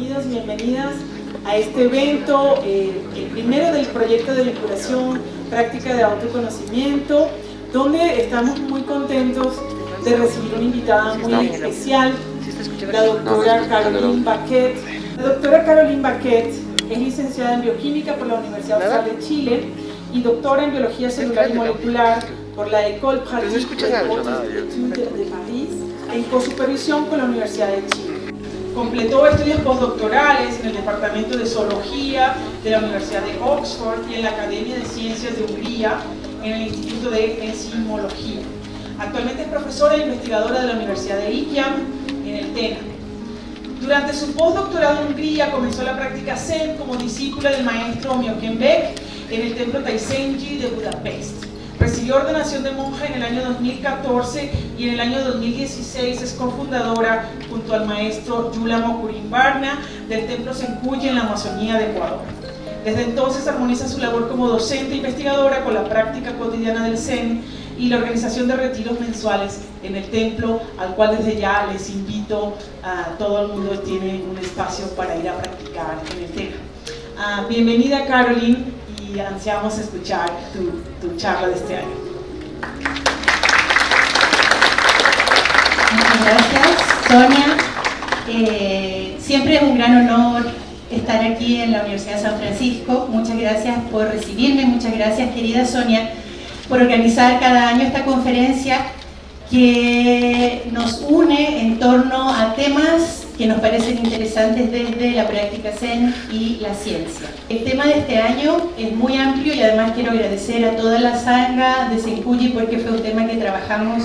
Bienvenidos y bienvenidas a este evento, el primero del proyecto de vinculación práctica de autoconocimiento, donde estamos muy contentos de recibir una invitada muy especial, la doctora Caroline Baquet. La doctora Caroline Baquet es licenciada en bioquímica por la Universidad Austral de Chile y doctora en biología celular y molecular por la École Pratique des Hautes Études de París, en cosupervisión con la Universidad de Chile. Completó estudios postdoctorales en el Departamento de Zoología de la Universidad de Oxford y en la Academia de Ciencias de Hungría en el Instituto de Enzimología. Actualmente es profesora e investigadora de la Universidad de Reykjavik en el TENA. Durante su postdoctorado en Hungría comenzó la práctica Zen como discípula del maestro Myoken Beck en el templo Taizenji de Budapest. Recibió ordenación de monja en el año 2014 y en el año 2016 es cofundadora junto al maestro Yulamo Kurimbarna del templo Senkuyi en la Amazonía de Ecuador. Desde entonces armoniza su labor como docente e investigadora con la práctica cotidiana del Zen y la organización de retiros mensuales en el templo, al cual desde ya les invito a todo el mundo, tiene un espacio para ir a practicar en el tema. Bienvenida, Caroline, y ansiamos escuchar tu charla de este año. Muchas gracias, Sonia. Siempre es un gran honor estar aquí en la Universidad de San Francisco. Muchas gracias por recibirme, muchas gracias, querida Sonia, por organizar cada año esta conferencia que nos une en torno a temas que nos parecen interesantes desde la práctica Zen y la ciencia. El tema de este año es muy amplio y además quiero agradecer a toda la sangha de Senkuyi porque fue un tema que trabajamos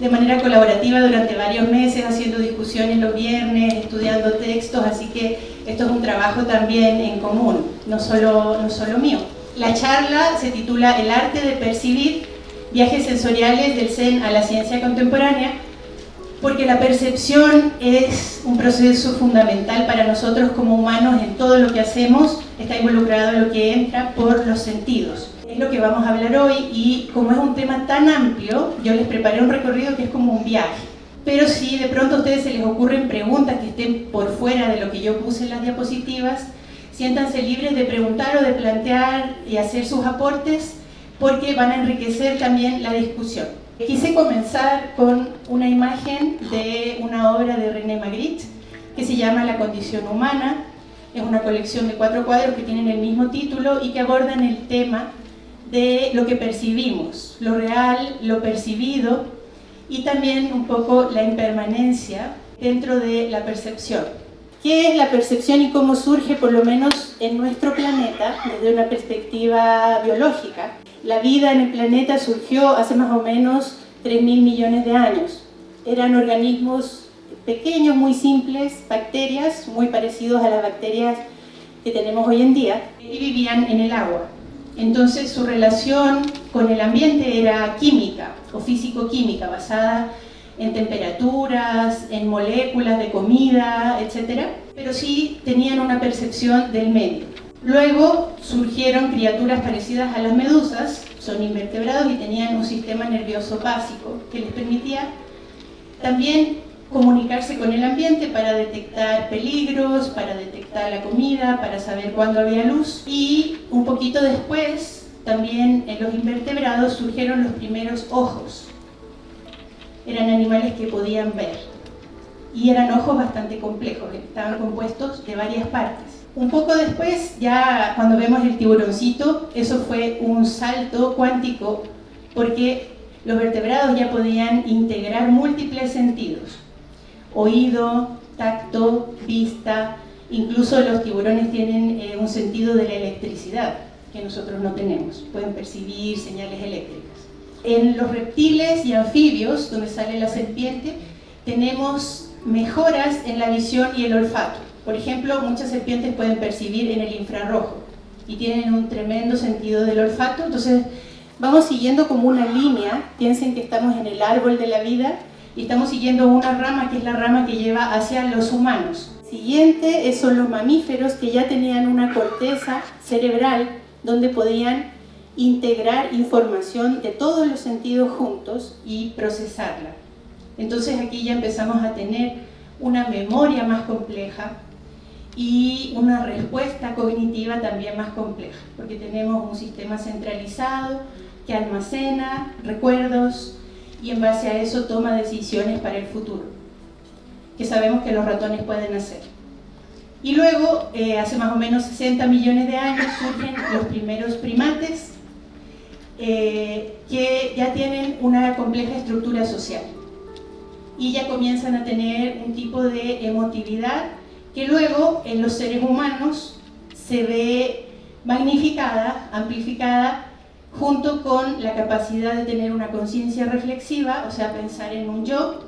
de manera colaborativa durante varios meses, haciendo discusiones los viernes, estudiando textos, así que esto es un trabajo también en común, no solo mío. La charla se titula El arte de percibir, viajes sensoriales del Zen a la ciencia contemporánea, porque la percepción es un proceso fundamental para nosotros como humanos. En todo lo que hacemos está involucrado lo que entra por los sentidos. Es lo que vamos a hablar hoy y como es un tema tan amplio, yo les preparé un recorrido que es como un viaje. Pero si de pronto a ustedes se les ocurren preguntas que estén por fuera de lo que yo puse en las diapositivas, siéntanse libres de preguntar o de plantear y hacer sus aportes porque van a enriquecer también la discusión. Quise comenzar con una imagen de una obra de René Magritte que se llama La condición humana. Es una colección de 4 cuadros que tienen el mismo título y que abordan el tema de lo que percibimos, lo real, lo percibido y también un poco la impermanencia dentro de la percepción. ¿Qué es la percepción y cómo surge, por lo menos en nuestro planeta, desde una perspectiva biológica? La vida en el planeta surgió hace más o menos 3.000 millones de años. Eran organismos pequeños, muy simples, bacterias, muy parecidos a las bacterias que tenemos hoy en día, y vivían en el agua. Entonces su relación con el ambiente era química o físico-química, basada en temperaturas, en moléculas de comida, etc. Pero sí tenían una percepción del medio. Luego surgieron criaturas parecidas a las medusas, son invertebrados y tenían un sistema nervioso básico que les permitía también comunicarse con el ambiente para detectar peligros, para detectar la comida, para saber cuándo había luz. Y un poquito después, también en los invertebrados surgieron los primeros ojos. Eran animales que podían ver y eran ojos bastante complejos, estaban compuestos de varias partes. Un poco después, ya cuando vemos el tiburoncito, eso fue un salto cuántico porque los vertebrados ya podían integrar múltiples sentidos: oído, tacto, vista, incluso los tiburones tienen un sentido de la electricidad que nosotros no tenemos, pueden percibir señales eléctricas. En los reptiles y anfibios, donde sale la serpiente, tenemos mejoras en la visión y el olfato. Por ejemplo, muchas serpientes pueden percibir en el infrarrojo y tienen un tremendo sentido del olfato. Entonces vamos siguiendo como una línea. Piensen que estamos en el árbol de la vida y estamos siguiendo una rama que es la rama que lleva hacia los humanos. Siguiente son los mamíferos, que ya tenían una corteza cerebral donde podían integrar información de todos los sentidos juntos y procesarla. Entonces aquí ya empezamos a tener una memoria más compleja y una respuesta cognitiva también más compleja, porque tenemos un sistema centralizado que almacena recuerdos y en base a eso toma decisiones para el futuro, que sabemos que los ratones pueden hacer. Y luego, hace más o menos 60 millones de años, surgen los primeros primates que ya tienen una compleja estructura social y ya comienzan a tener un tipo de emotividad que luego en los seres humanos se ve magnificada, amplificada, junto con la capacidad de tener una conciencia reflexiva, o sea, pensar en un yo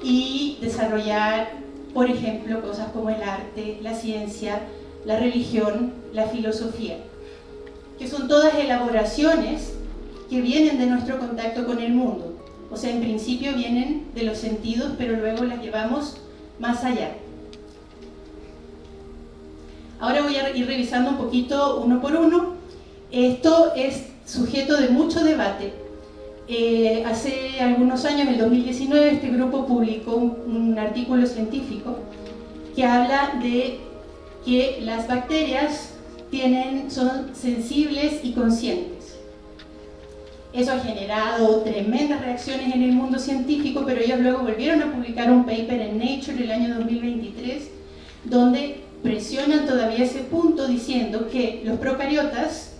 y desarrollar, por ejemplo, cosas como el arte, la ciencia, la religión, la filosofía, que son todas elaboraciones que vienen de nuestro contacto con el mundo. O sea, en principio vienen de los sentidos, pero luego las llevamos más allá. Ahora voy a ir revisando un poquito uno por uno. Esto es sujeto de mucho debate. Hace algunos años, en el 2019, este grupo publicó un artículo científico que habla de que las bacterias son sensibles y conscientes. Eso ha generado tremendas reacciones en el mundo científico, pero ellos luego volvieron a publicar un paper en Nature el año 2023, donde presionan todavía ese punto diciendo que los procariotas,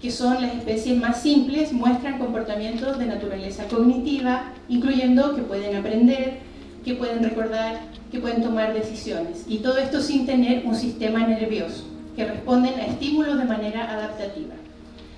que son las especies más simples, muestran comportamientos de naturaleza cognitiva, incluyendo que pueden aprender, que pueden recordar, que pueden tomar decisiones. Y todo esto sin tener un sistema nervioso, que responden a estímulos de manera adaptativa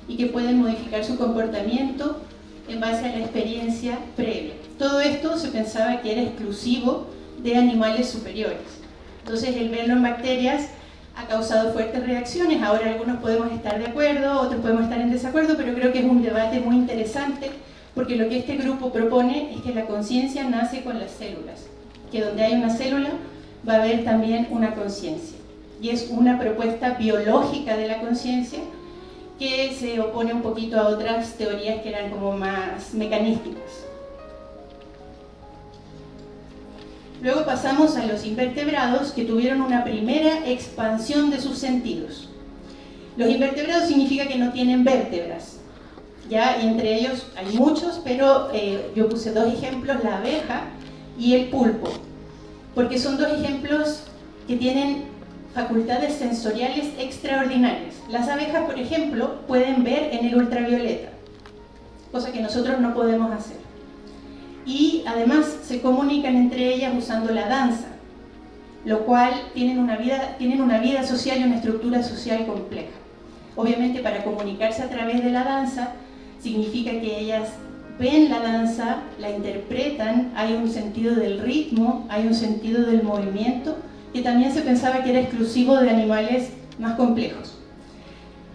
y que pueden modificar su comportamiento en base a la experiencia previa. Todo esto se pensaba que era exclusivo de animales superiores. Entonces, el verlo en bacterias ha causado fuertes reacciones. Ahora algunos podemos estar de acuerdo, otros podemos estar en desacuerdo, pero creo que es un debate muy interesante, porque lo que este grupo propone es que la conciencia nace con las células, que donde hay una célula va a haber también una conciencia. Y es una propuesta biológica de la conciencia que se opone un poquito a otras teorías que eran como más mecanísticas. Luego pasamos a los invertebrados, que tuvieron una primera expansión de sus sentidos. Los invertebrados significa que no tienen vértebras, ¿ya? Y entre ellos hay muchos, pero yo puse dos ejemplos, la abeja y el pulpo, porque son dos ejemplos que tienen facultades sensoriales extraordinarias. Las abejas, por ejemplo, pueden ver en el ultravioleta, cosa que nosotros no podemos hacer. Y además se comunican entre ellas usando la danza, lo cual tienen una vida social y una estructura social compleja. Obviamente, para comunicarse a través de la danza significa que ellas ven la danza, la interpretan, hay un sentido del ritmo, hay un sentido del movimiento, que también se pensaba que era exclusivo de animales más complejos.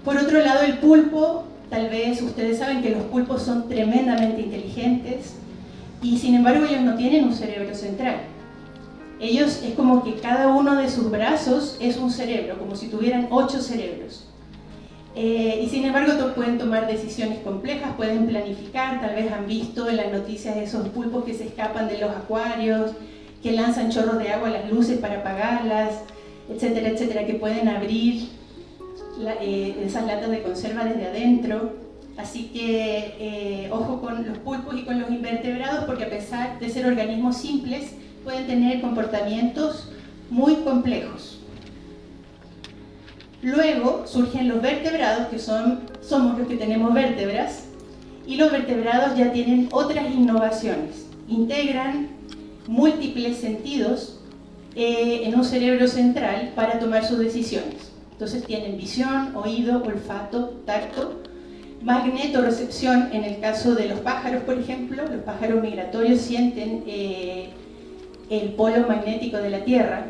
Por otro lado, el pulpo, tal vez ustedes saben que los pulpos son tremendamente inteligentes, y sin embargo ellos no tienen un cerebro central. Ellos es como que cada uno de sus brazos es un cerebro, como si tuvieran 8 cerebros. Y sin embargo pueden tomar decisiones complejas, pueden planificar, tal vez han visto en las noticias esos pulpos que se escapan de los acuarios, que lanzan chorros de agua a las luces para apagarlas, etcétera, etcétera, que pueden abrir esas latas de conserva desde adentro. Así que ojo con los pulpos y con los invertebrados, porque a pesar de ser organismos simples, pueden tener comportamientos muy complejos. Luego surgen los vertebrados, que somos los que tenemos vértebras, y los vertebrados ya tienen otras innovaciones. Integran múltiples sentidos en un cerebro central para tomar sus decisiones. Entonces tienen visión, oído, olfato, tacto, magnetorrecepción en el caso de los pájaros, por ejemplo. Los pájaros migratorios sienten el polo magnético de la Tierra.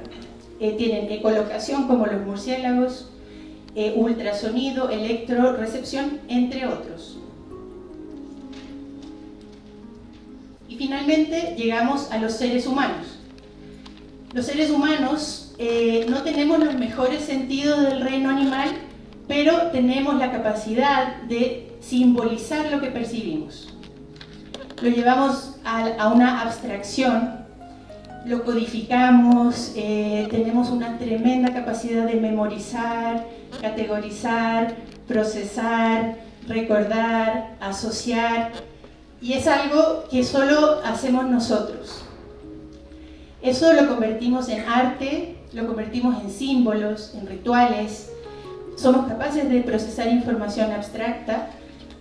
Tienen ecolocación como los murciélagos, ultrasonido, electrorecepción, entre otros. Y finalmente llegamos a los seres humanos. Los seres humanos no tenemos los mejores sentidos del reino animal, pero tenemos la capacidad de simbolizar lo que percibimos. Lo llevamos a una abstracción lo codificamos, tenemos una tremenda capacidad de memorizar, categorizar, procesar, recordar, asociar, y es algo que solo hacemos nosotros. Eso lo convertimos en arte, lo convertimos en símbolos, en rituales, somos capaces de procesar información abstracta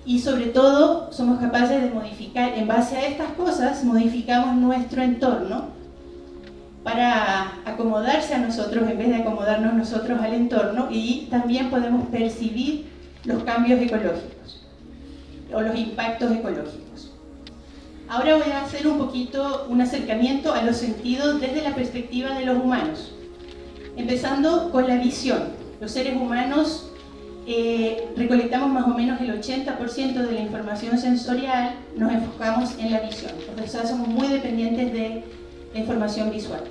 y sobre todo somos capaces de modificar, en base a estas cosas, modificamos nuestro entorno para acomodarse a nosotros en vez de acomodarnos nosotros al entorno, y también podemos percibir los cambios ecológicos o los impactos ecológicos. Ahora voy a hacer un poquito un acercamiento a los sentidos desde la perspectiva de los humanos, empezando con la visión. Los seres humanos recolectamos más o menos el 80% de la información sensorial, nos enfocamos en la visión, o sea, somos muy dependientes de la información visual.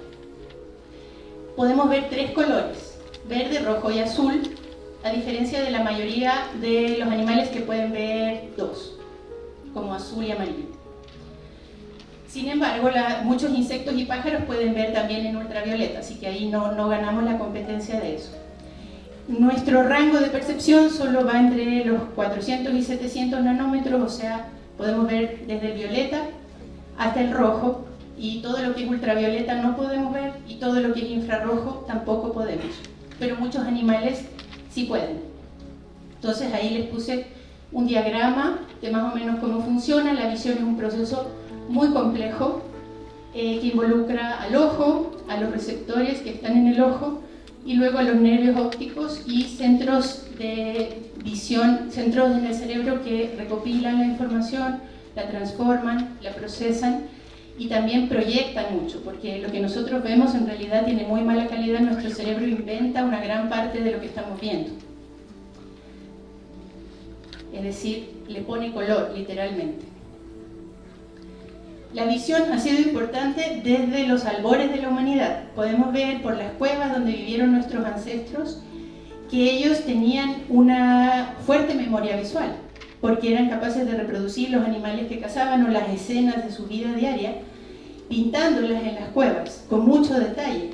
Podemos ver 3 colores, verde, rojo y azul, a diferencia de la mayoría de los animales que pueden ver 2, como azul y amarillo. Sin embargo, muchos insectos y pájaros pueden ver también en ultravioleta, así que ahí no ganamos la competencia de eso. Nuestro rango de percepción solo va entre los 400 y 700 nanómetros, o sea, podemos ver desde el violeta hasta el rojo, y todo lo que es ultravioleta no podemos ver, y todo lo que es infrarrojo tampoco podemos, pero muchos animales sí pueden. Entonces ahí les puse un diagrama de más o menos cómo funciona. La visión es un proceso muy complejo que involucra al ojo, a los receptores que están en el ojo, y luego a los nervios ópticos y centros de visión, centros en el cerebro que recopilan la información, la transforman, la procesan y también proyectan mucho, porque lo que nosotros vemos en realidad tiene muy mala calidad. Nuestro cerebro inventa una gran parte de lo que estamos viendo, es decir, le pone color literalmente. La visión ha sido importante desde los albores de la humanidad. Podemos ver por las cuevas donde vivieron nuestros ancestros que ellos tenían una fuerte memoria visual, porque eran capaces de reproducir los animales que cazaban o las escenas de su vida diaria, pintándolas en las cuevas con mucho detalle.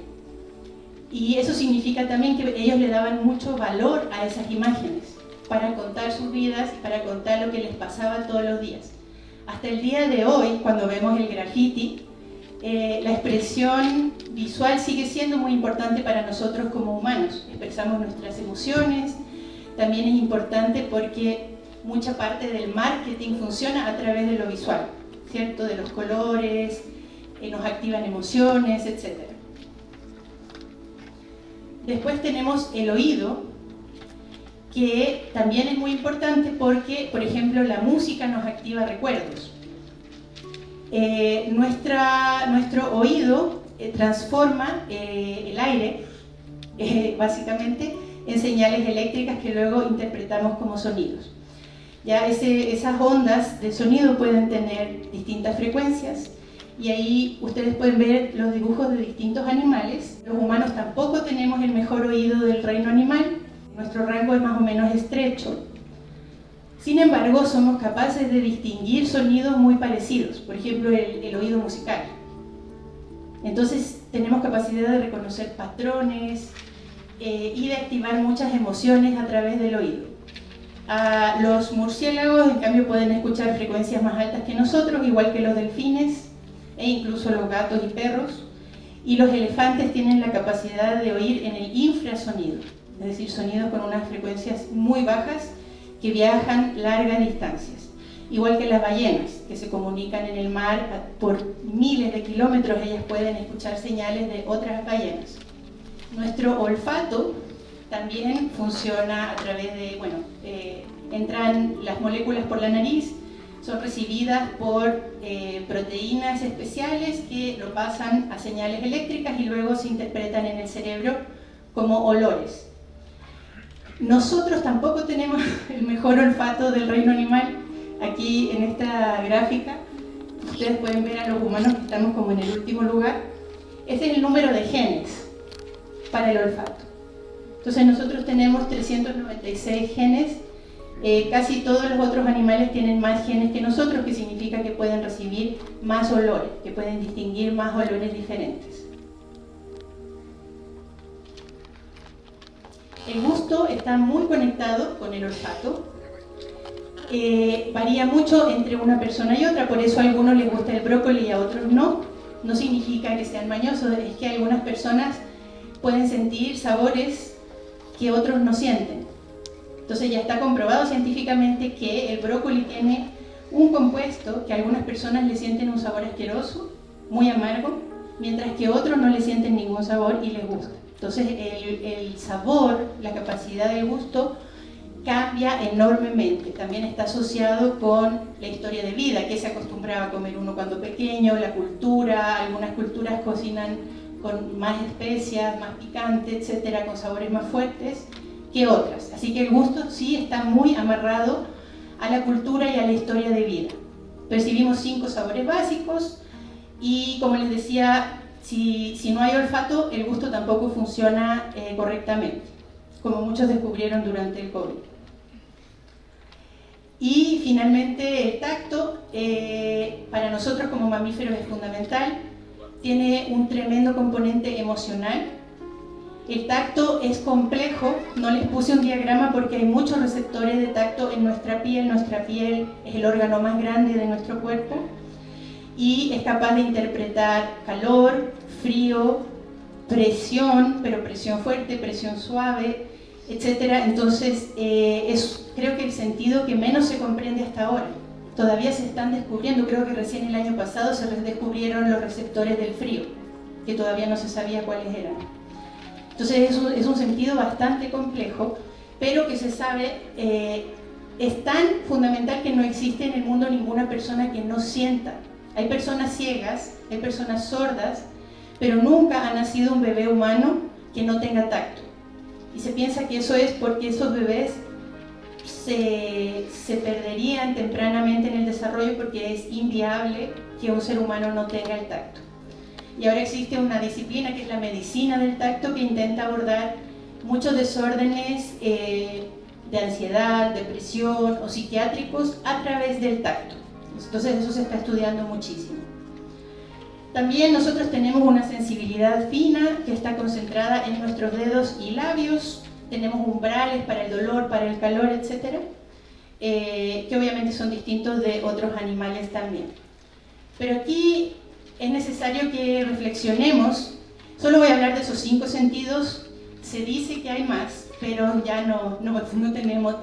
Y eso significa también que ellos le daban mucho valor a esas imágenes para contar sus vidas y para contar lo que les pasaba todos los días. Hasta el día de hoy, cuando vemos el graffiti, la expresión visual sigue siendo muy importante para nosotros como humanos. Expresamos nuestras emociones, también es importante porque mucha parte del marketing funciona a través de lo visual, ¿cierto? De los colores, nos activan emociones, etc. Después tenemos el oído, que también es muy importante porque, por ejemplo, la música nos activa recuerdos. Nuestro oído transforma el aire, básicamente, en señales eléctricas que luego interpretamos como sonidos. Ya esas ondas de sonido pueden tener distintas frecuencias, y ahí ustedes pueden ver los dibujos de distintos animales. Los humanos tampoco tenemos el mejor oído del reino animal. Nuestro rango es más o menos estrecho. Sin embargo, somos capaces de distinguir sonidos muy parecidos, por ejemplo, el oído musical. Entonces, tenemos capacidad de reconocer patrones y de activar muchas emociones a través del oído. Los murciélagos, en cambio, pueden escuchar frecuencias más altas que nosotros, igual que los delfines e incluso los gatos y perros. Y los elefantes tienen la capacidad de oír en el infrasonido, es decir, sonidos con unas frecuencias muy bajas que viajan largas distancias. Igual que las ballenas, que se comunican en el mar por miles de kilómetros, ellas pueden escuchar señales de otras ballenas. Nuestro olfato también funciona a través de, entran las moléculas por la nariz, son recibidas por proteínas especiales que lo pasan a señales eléctricas y luego se interpretan en el cerebro como olores. Nosotros tampoco tenemos el mejor olfato del reino animal. Aquí en esta gráfica ustedes pueden ver a los humanos que estamos como en el último lugar. Este es el número de genes para el olfato. Entonces nosotros tenemos 396 genes Casi todos los otros animales tienen más genes que nosotros, que significa que pueden recibir más olores, que pueden distinguir más olores diferentes. El gusto está muy conectado con el olfato. Varía mucho entre una persona y otra, por eso a algunos les gusta el brócoli y a otros no. No significa que sean mañosos, es que algunas personas pueden sentir sabores que otros no sienten. Entonces ya está comprobado científicamente que el brócoli tiene un compuesto que a algunas personas le sienten un sabor asqueroso, muy amargo, mientras que otros no le sienten ningún sabor y les gusta. Entonces el sabor, la capacidad del gusto cambia enormemente. También está asociado con la historia de vida, que se acostumbraba a comer uno cuando pequeño, la cultura, algunas culturas cocinan con más especias, más picante, etcétera, con sabores más fuertes que otras. Así que el gusto sí está muy amarrado a la cultura y a la historia de vida. Percibimos 5 sabores básicos y, como les decía, si no hay olfato, el gusto tampoco funciona correctamente, como muchos descubrieron durante el COVID. Y finalmente el tacto, para nosotros como mamíferos es fundamental, tiene un tremendo componente emocional. El tacto es complejo, no les puse un diagrama porque hay muchos receptores de tacto en nuestra piel es el órgano más grande de nuestro cuerpo y es capaz de interpretar calor, frío, presión, pero presión fuerte, presión suave, etc. Entonces creo que el sentido que menos se comprende hasta ahora. Todavía se están descubriendo, creo que recién el año pasado se descubrieron los receptores del frío, que todavía no se sabía cuáles eran. Entonces es un sentido bastante complejo, pero que se sabe, es tan fundamental que no existe en el mundo ninguna persona que no sienta. Hay personas ciegas, hay personas sordas, pero nunca ha nacido un bebé humano que no tenga tacto. Y se piensa que eso es porque esos bebés se perderían tempranamente en el desarrollo porque es inviable que un ser humano no tenga el tacto. Y ahora existe una disciplina que es la medicina del tacto que intenta abordar muchos desórdenes de ansiedad, depresión o psiquiátricos a través del tacto. Entonces eso se está estudiando muchísimo. También nosotros tenemos una sensibilidad fina que está concentrada en nuestros dedos y labios. Tenemos umbrales para el dolor, para el calor, etc. Que obviamente son distintos de otros animales también. Pero aquí es necesario que reflexionemos. Solo voy a hablar de esos 5 sentidos. Se dice que hay más, pero ya no tenemos,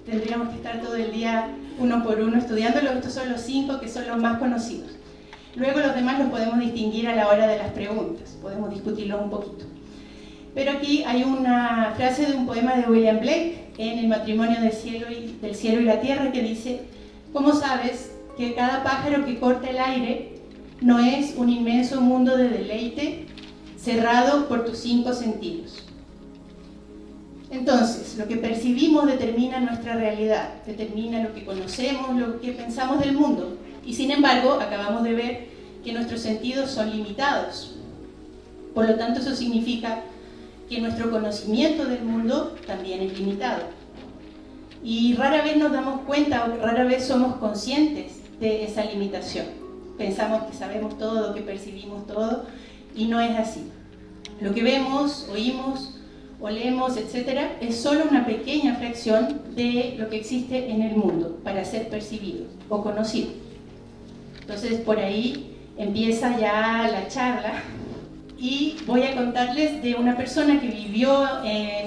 tendríamos que estar todo el día uno por uno estudiándolos. Estos son los 5 que son los más conocidos. Luego los demás los podemos distinguir a la hora de las preguntas, podemos discutirlos un poquito. Pero aquí hay una frase de un poema de William Blake en El matrimonio del cielo y la tierra que dice: ¿cómo sabes que cada pájaro que corta el aire no es un inmenso mundo de deleite cerrado por tus 5 sentidos? Entonces, lo que percibimos determina nuestra realidad, determina lo que conocemos, lo que pensamos del mundo. Y sin embargo, acabamos de ver que nuestros sentidos son limitados. Por lo tanto, eso significa que nuestro conocimiento del mundo también es limitado. Y rara vez nos damos cuenta, o rara vez somos conscientes de esa limitación. Pensamos que sabemos todo, que percibimos todo, y no es así. Lo que vemos, oímos, olemos, etc., es solo una pequeña fracción de lo que existe en el mundo para ser percibido o conocido. Entonces por ahí empieza ya la charla y voy a contarles de una persona que vivió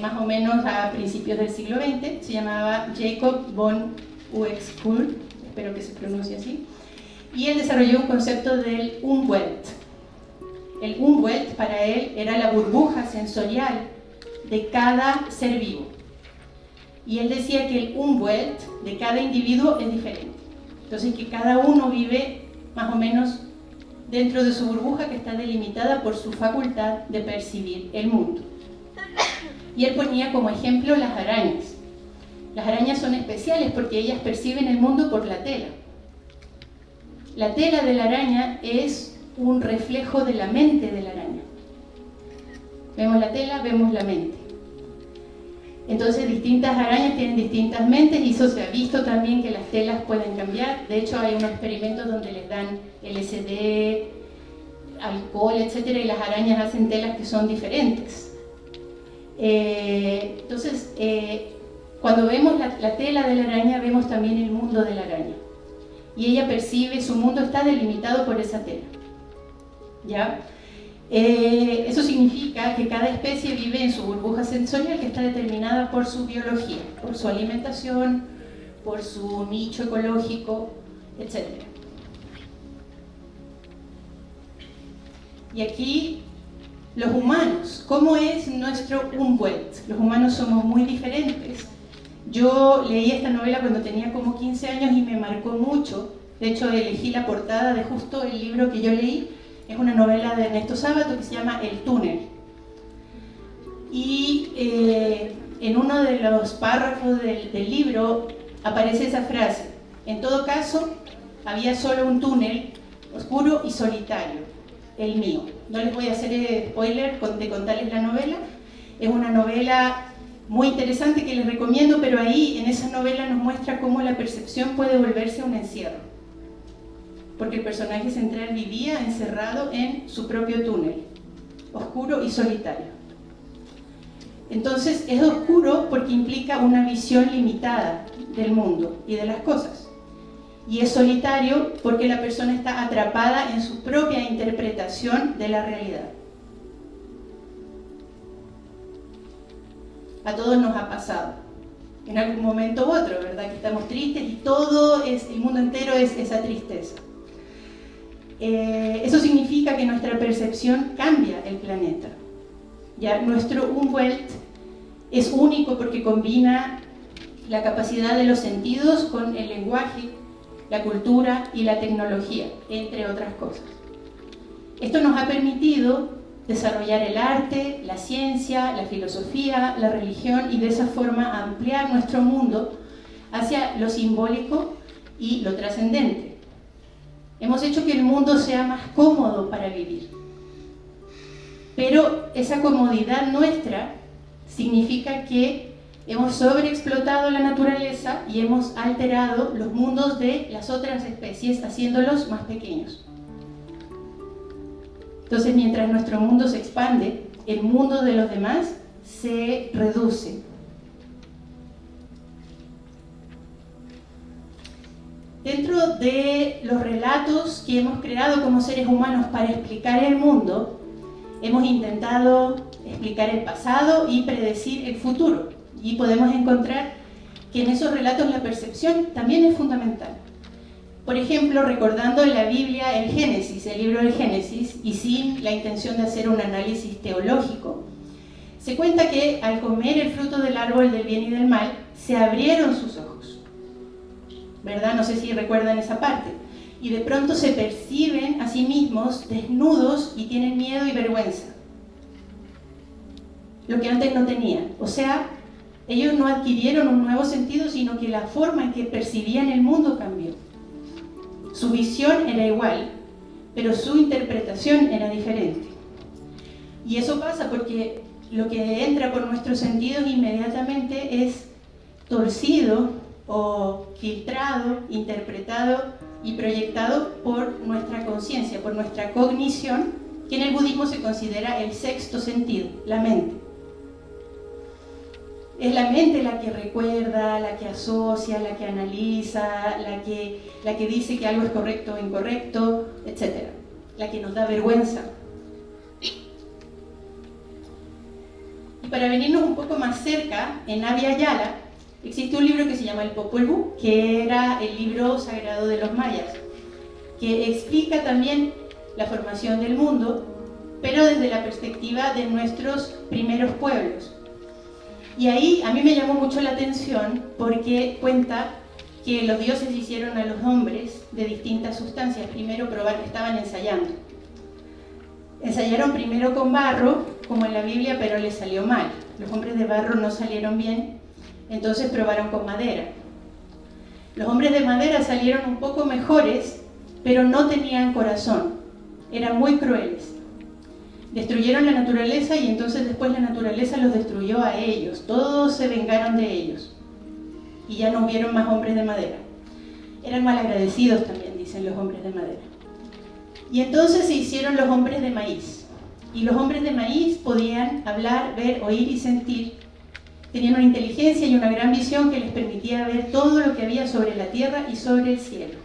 más o menos a principios del siglo XX, se llamaba Jacob von Uexküll, espero que se pronuncie así, y él desarrolló un concepto del Umwelt. El Umwelt para él era la burbuja sensorial de cada ser vivo. Y él decía que el Umwelt de cada individuo es diferente. Entonces que cada uno vive más o menos dentro de su burbuja que está delimitada por su facultad de percibir el mundo. Y él ponía como ejemplo las arañas. Las arañas son especiales porque ellas perciben el mundo por la tela. La tela de la araña es un reflejo de la mente de la araña. Vemos la tela, vemos la mente. Entonces distintas arañas tienen distintas mentes y eso se ha visto también que las telas pueden cambiar. De hecho hay unos experimentos donde les dan LSD, alcohol, etcétera, y las arañas hacen telas que son diferentes. Entonces, cuando vemos la tela de la araña, vemos también el mundo de la araña. Y ella percibe, su mundo está delimitado por esa tela. ¿Ya? Eso significa que cada especie vive en su burbuja sensorial que está determinada por su biología, por su alimentación, por su nicho ecológico, etc. Y aquí, los humanos, ¿cómo es nuestro Umwelt? Los humanos somos muy diferentes. Yo leí esta novela cuando tenía como 15 años y me marcó mucho. De hecho, elegí la portada de justo el libro que yo leí. Es una novela de Ernesto Sábato que se llama El túnel. Y en uno de los párrafos del libro aparece esa frase: en todo caso, había solo un túnel oscuro y solitario, el mío. No les voy a hacer spoiler de contarles la novela. Es una novela muy interesante que les recomiendo, pero ahí en esa novela nos muestra cómo la percepción puede volverse un encierro. Porque el personaje central vivía encerrado en su propio túnel, oscuro y solitario. Entonces es oscuro porque implica una visión limitada del mundo y de las cosas. Y es solitario porque la persona está atrapada en su propia interpretación de la realidad. A todos nos ha pasado, en algún momento u otro, ¿verdad? Que estamos tristes y el mundo entero es esa tristeza. Eso significa que nuestra percepción cambia el planeta. Ya, nuestro Umwelt es único porque combina la capacidad de los sentidos con el lenguaje, la cultura y la tecnología, entre otras cosas. Esto nos ha permitido desarrollar el arte, la ciencia, la filosofía, la religión y de esa forma ampliar nuestro mundo hacia lo simbólico y lo trascendente. Hemos hecho que el mundo sea más cómodo para vivir. Pero esa comodidad nuestra significa que hemos sobreexplotado la naturaleza y hemos alterado los mundos de las otras especies, haciéndolos más pequeños. Entonces, mientras nuestro mundo se expande, el mundo de los demás se reduce. Dentro de los relatos que hemos creado como seres humanos para explicar el mundo, hemos intentado explicar el pasado y predecir el futuro. Y podemos encontrar que en esos relatos la percepción también es fundamental. Por ejemplo, recordando en la Biblia el Génesis, el libro del Génesis, y sin la intención de hacer un análisis teológico, se cuenta que al comer el fruto del árbol del bien y del mal, se abrieron sus ojos, ¿verdad? No sé si recuerdan esa parte. Y de pronto se perciben a sí mismos desnudos y tienen miedo y vergüenza. Lo que antes no tenían. O sea, ellos no adquirieron un nuevo sentido, sino que la forma en que percibían el mundo cambió. Su visión era igual, pero su interpretación era diferente. Y eso pasa porque lo que entra por nuestros sentidos inmediatamente es torcido o filtrado, interpretado y proyectado por nuestra conciencia, por nuestra cognición, que en el budismo se considera el sexto sentido, la mente. Es la mente la que recuerda, la que asocia, la que analiza, la que dice que algo es correcto o incorrecto, etc. La que nos da vergüenza. Y para venirnos un poco más cerca, en Abya Yala, existe un libro que se llama el Popol Vuh, que era el libro sagrado de los mayas, que explica también la formación del mundo, pero desde la perspectiva de nuestros primeros pueblos. Y ahí a mí me llamó mucho la atención porque cuenta que los dioses hicieron a los hombres de distintas sustancias. Primero estaban ensayando. Ensayaron primero con barro, como en la Biblia, pero les salió mal. Los hombres de barro no salieron bien, entonces probaron con madera. Los hombres de madera salieron un poco mejores, pero no tenían corazón. Eran muy crueles. Destruyeron la naturaleza y entonces después la naturaleza los destruyó a ellos. Todos se vengaron de ellos. Y ya no hubieron más hombres de madera. Eran malagradecidos también, dicen los hombres de madera. Y entonces se hicieron los hombres de maíz. Y los hombres de maíz podían hablar, ver, oír y sentir. Tenían una inteligencia y una gran visión que les permitía ver todo lo que había sobre la tierra y sobre el cielo.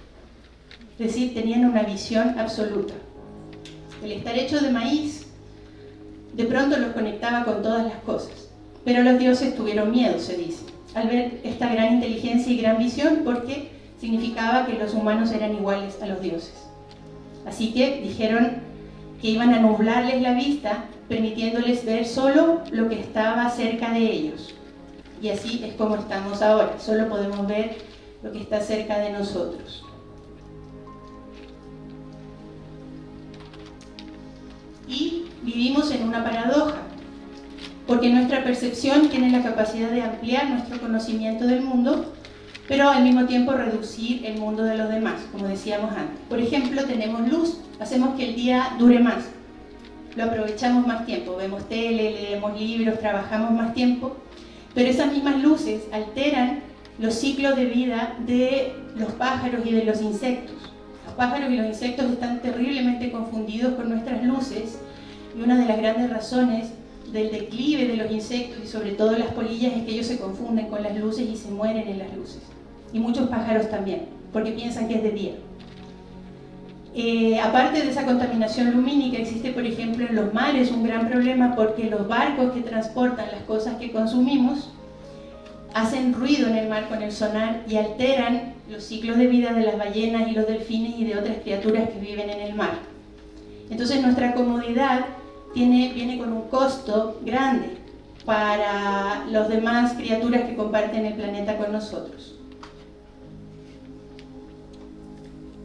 Es decir, tenían una visión absoluta. El estar hecho de maíz de pronto los conectaba con todas las cosas. Pero los dioses tuvieron miedo, se dice, al ver esta gran inteligencia y gran visión, porque significaba que los humanos eran iguales a los dioses. Así que dijeron que iban a nublarles la vista, permitiéndoles ver solo lo que estaba cerca de ellos. Y así es como estamos ahora, solo podemos ver lo que está cerca de nosotros. Y vivimos en una paradoja, porque nuestra percepción tiene la capacidad de ampliar nuestro conocimiento del mundo, pero al mismo tiempo reducir el mundo de los demás, como decíamos antes. Por ejemplo, tenemos luz, hacemos que el día dure más, lo aprovechamos más tiempo, vemos tele, leemos libros, trabajamos más tiempo, pero esas mismas luces alteran los ciclos de vida de los pájaros y de los insectos. Los pájaros y los insectos están terriblemente confundidos con nuestras luces, y una de las grandes razones del declive de los insectos y sobre todo las polillas es que ellos se confunden con las luces y se mueren en las luces. Y muchos pájaros también, porque piensan que es de día. Aparte de esa contaminación lumínica, existe por ejemplo en los mares un gran problema, porque los barcos que transportan las cosas que consumimos hacen ruido en el mar con el sonar y alteran los ciclos de vida de las ballenas y los delfines y de otras criaturas que viven en el mar. Entonces nuestra comodidad viene con un costo grande para las demás criaturas que comparten el planeta con nosotros.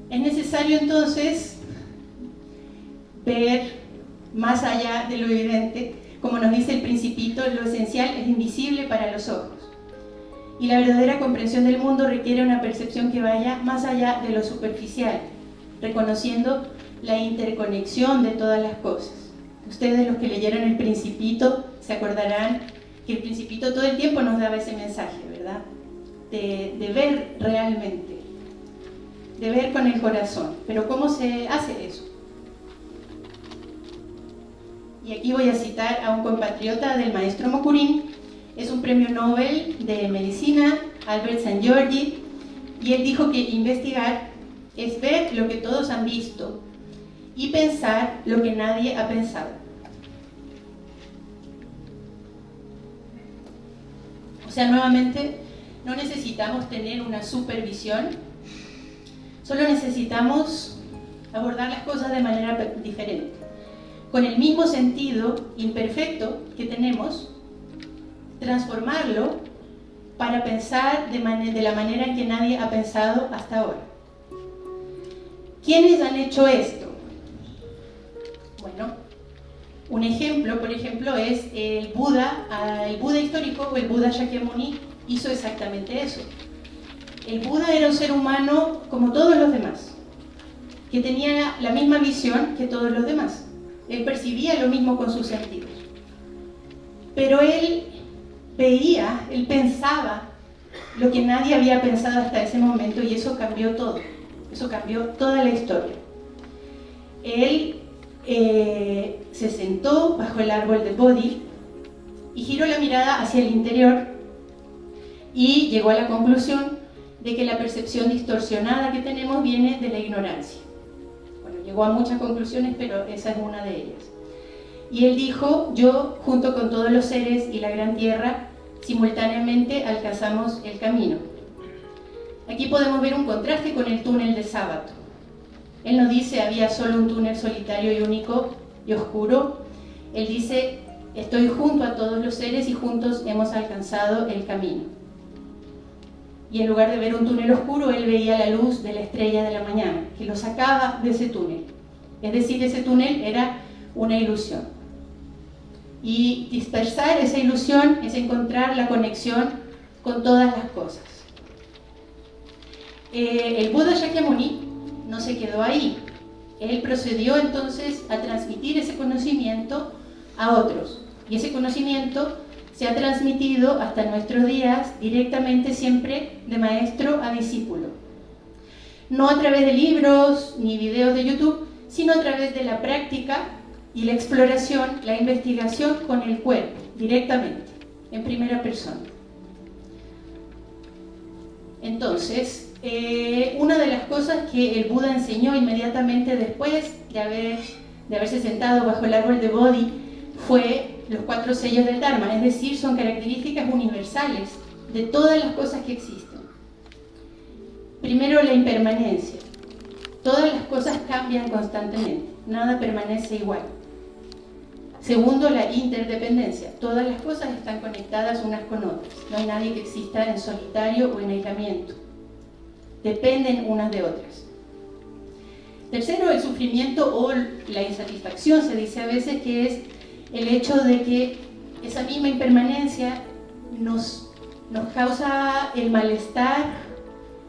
Es necesario entonces ver más allá de lo evidente. Como nos dice el Principito, lo esencial es invisible para los ojos. Y la verdadera comprensión del mundo requiere una percepción que vaya más allá de lo superficial, reconociendo la interconexión de todas las cosas. Ustedes, los que leyeron el Principito, se acordarán que el Principito todo el tiempo nos daba ese mensaje, ¿verdad? De ver realmente, de ver con el corazón. Pero ¿cómo se hace eso? Y aquí voy a citar a un compatriota del maestro Mokurin. Es un premio Nobel de Medicina, Albert Szent-Györgyi, y él dijo que investigar es ver lo que todos han visto y pensar lo que nadie ha pensado. O sea, nuevamente, no necesitamos tener una supervisión, solo necesitamos abordar las cosas de manera diferente, con el mismo sentido imperfecto que tenemos, transformarlo para pensar de la manera en que nadie ha pensado hasta ahora. ¿Quiénes han hecho esto? Bueno, un ejemplo, por ejemplo, es el Buda histórico, o el Buda Shakyamuni, hizo exactamente eso. El Buda era un ser humano como todos los demás, que tenía la misma visión que todos los demás. Él percibía lo mismo con sus sentidos. Pero él veía, él pensaba lo que nadie había pensado hasta ese momento, y eso cambió todo. Eso cambió toda la historia. Él se sentó bajo el árbol de Bodhi y giró la mirada hacia el interior y llegó a la conclusión de que la percepción distorsionada que tenemos viene de la ignorancia. Bueno, llegó a muchas conclusiones, pero esa es una de ellas. Y él dijo: yo, junto con todos los seres y la gran tierra, simultáneamente alcanzamos el camino. Aquí podemos ver un contraste con el túnel de Sábato. Él no dice había solo un túnel solitario y único y oscuro. Él dice: estoy junto a todos los seres y juntos hemos alcanzado el camino. Y en lugar de ver un túnel oscuro, él veía la luz de la estrella de la mañana, que lo sacaba de ese túnel. Es decir, ese túnel era una ilusión. Y dispersar esa ilusión es encontrar la conexión con todas las cosas. El Buda Shakyamuni no se quedó ahí. Él procedió entonces a transmitir ese conocimiento a otros. Y ese conocimiento se ha transmitido hasta nuestros días directamente siempre de maestro a discípulo. No a través de libros ni videos de YouTube, sino a través de la práctica y la exploración, la investigación con el cuerpo, directamente, en primera persona. Entonces, una de las cosas que el Buda enseñó inmediatamente después de haberse sentado bajo el árbol de Bodhi fue los 4 sellos del Dharma, es decir, son características universales de todas las cosas que existen. Primero, la impermanencia. Todas las cosas cambian constantemente, nada permanece igual. Segundo, la interdependencia. Todas las cosas están conectadas unas con otras. No hay nadie que exista en solitario o en aislamiento. Dependen unas de otras. Tercero, el sufrimiento o la insatisfacción, se dice a veces que es el hecho de que esa misma impermanencia nos causa el malestar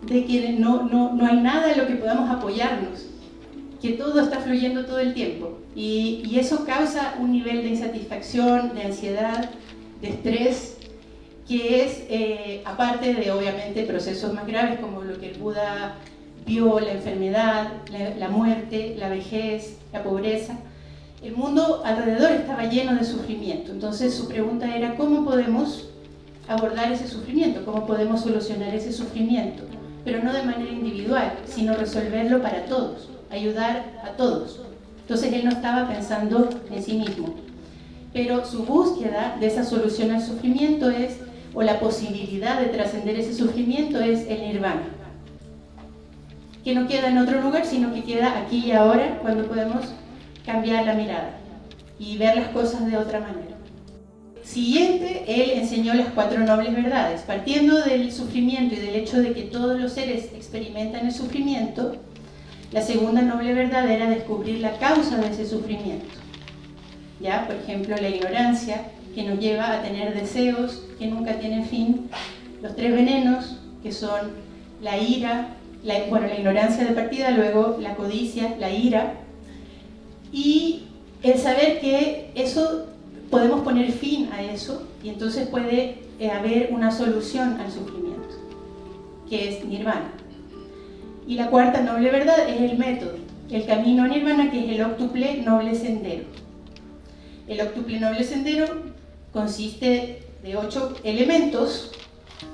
de que no hay nada en lo que podamos apoyarnos, que todo está fluyendo todo el tiempo. Y eso causa un nivel de insatisfacción, de ansiedad, de estrés, que es, aparte de obviamente procesos más graves como lo que el Buda vio, la enfermedad, la muerte, la vejez, la pobreza. El mundo alrededor estaba lleno de sufrimiento. Entonces su pregunta era: ¿cómo podemos abordar ese sufrimiento? ¿Cómo podemos solucionar ese sufrimiento? Pero no de manera individual, sino resolverlo para todos, ayudar a todos. Entonces él no estaba pensando en sí mismo. Pero su búsqueda de esa solución al sufrimiento es, o la posibilidad de trascender ese sufrimiento, es el nirvana, que no queda en otro lugar, sino que queda aquí y ahora, cuando podemos cambiar la mirada y ver las cosas de otra manera. Siguiente, él enseñó las 4 nobles verdades. Partiendo del sufrimiento y del hecho de que todos los seres experimentan el sufrimiento, la segunda noble verdad era descubrir la causa de ese sufrimiento. ¿Ya? Por ejemplo, la ignorancia, que nos lleva a tener deseos que nunca tienen fin. Los 3 venenos, que son la ira, la ignorancia de partida, luego la codicia, la ira, y el saber que eso podemos poner fin a eso, y entonces puede haber una solución al sufrimiento, que es nirvana. Y la cuarta noble verdad es el método, el camino a nirvana, que es el óctuple noble sendero. El óctuple noble sendero consiste de 8 elementos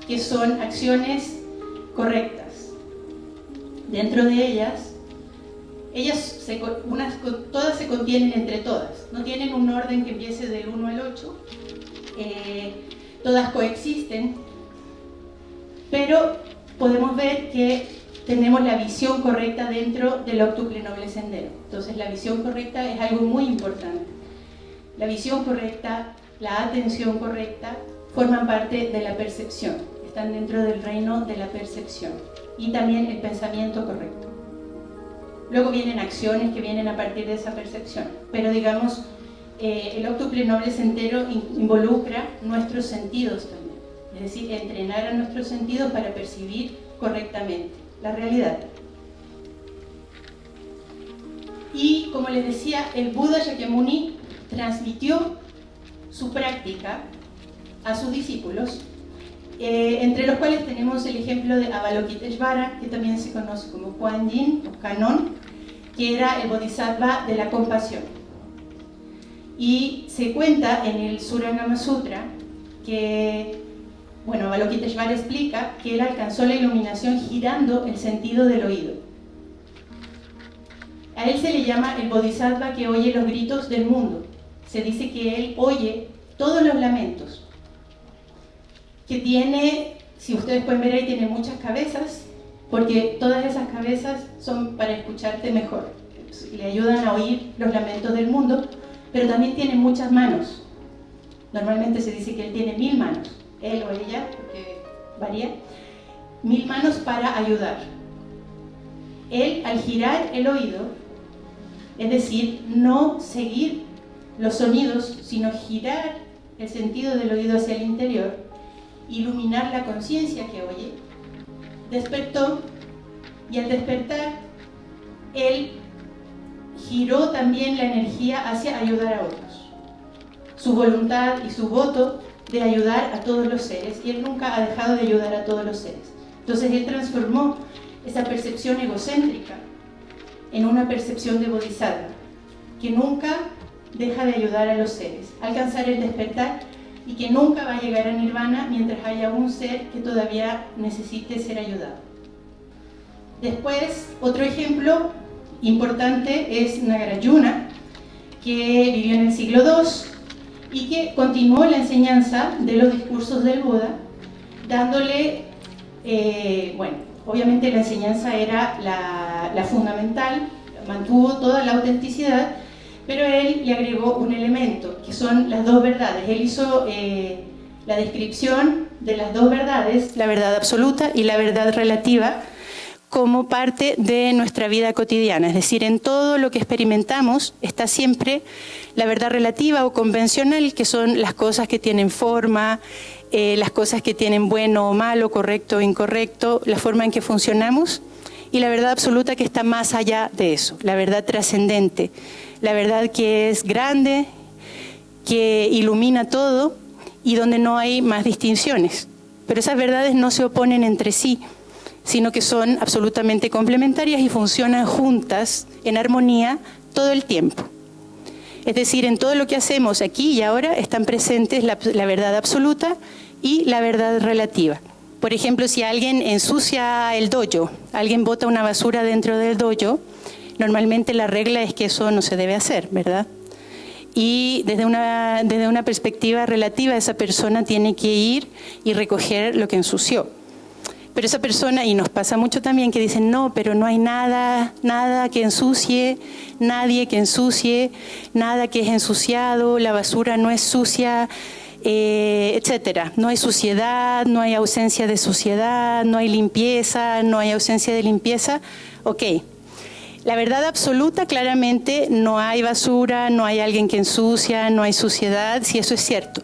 que son acciones correctas. Dentro de ellas todas se contienen entre todas, no tienen un orden que empiece del 1 al 8, todas coexisten, pero podemos ver que tenemos la visión correcta dentro del óctuple noble sendero. Entonces la visión correcta es algo muy importante. La visión correcta, la atención correcta, forman parte de la percepción, están dentro del reino de la percepción, y también el pensamiento correcto. Luego vienen acciones que vienen a partir de esa percepción, pero digamos, el óctuple noble sendero involucra nuestros sentidos también, es decir, entrenar a nuestros sentidos para percibir correctamente la realidad. Y como les decía, el Buda Shakyamuni transmitió su práctica a sus discípulos, entre los cuales tenemos el ejemplo de Avalokiteshvara, que también se conoce como Kuan Yin o Kannon, que era el bodhisattva de la compasión. Y se cuenta en el Surangama Sutra que, Avalokiteshvara explica que él alcanzó la iluminación girando el sentido del oído. A él se le llama el bodhisattva que oye los gritos del mundo. Se dice que él oye todos los lamentos, que tiene, si ustedes pueden ver ahí, tiene muchas cabezas, porque todas esas cabezas son para escucharte mejor, le ayudan a oír los lamentos del mundo, pero también tiene muchas manos. Normalmente se dice que él tiene 1000 manos, él o ella, porque varía, 1000 manos para ayudar. Él, al girar el oído, es decir, no seguir los sonidos, sino girar el sentido del oído hacia el interior, iluminar la conciencia que oye, despertó, y al despertar, él giró también la energía hacia ayudar a otros. Su voluntad y su voto de ayudar a todos los seres, y él nunca ha dejado de ayudar a todos los seres. Entonces él transformó esa percepción egocéntrica en una percepción de bodhisattva, que nunca deja de ayudar a los seres, alcanzar el despertar, y que nunca va a llegar a nirvana mientras haya un ser que todavía necesite ser ayudado. Después, otro ejemplo importante es Nagarjuna, que vivió en el siglo II y que continuó la enseñanza de los discursos del Buda, dándole, obviamente la enseñanza era la fundamental, mantuvo toda la autenticidad, pero él le agregó un elemento, que son las dos verdades. Él hizo la descripción de las dos verdades, la verdad absoluta y la verdad relativa, como parte de nuestra vida cotidiana. Es decir, en todo lo que experimentamos está siempre la verdad relativa o convencional, que son las cosas que tienen forma, las cosas que tienen bueno o malo, correcto o incorrecto, la forma en que funcionamos, y la verdad absoluta, que está más allá de eso, la verdad trascendente, la verdad que es grande, que ilumina todo y donde no hay más distinciones. Pero esas verdades no se oponen entre sí, sino que son absolutamente complementarias y funcionan juntas, en armonía, todo el tiempo. Es decir, en todo lo que hacemos aquí y ahora están presentes la verdad absoluta y la verdad relativa. Por ejemplo, si alguien ensucia el dojo, alguien bota una basura dentro del dojo, normalmente la regla es que eso no se debe hacer, ¿verdad? Y desde una perspectiva relativa, esa persona tiene que ir y recoger lo que ensució. Pero esa persona, y nos pasa mucho también, que dicen, no, pero no hay nada que ensucie, nadie que ensucie, nada que es ensuciado, la basura no es sucia, etcétera. No hay suciedad, no hay ausencia de suciedad, no hay limpieza, no hay ausencia de limpieza. Ok. La verdad absoluta, claramente, no hay basura, no hay alguien que ensucia, no hay suciedad, si eso es cierto.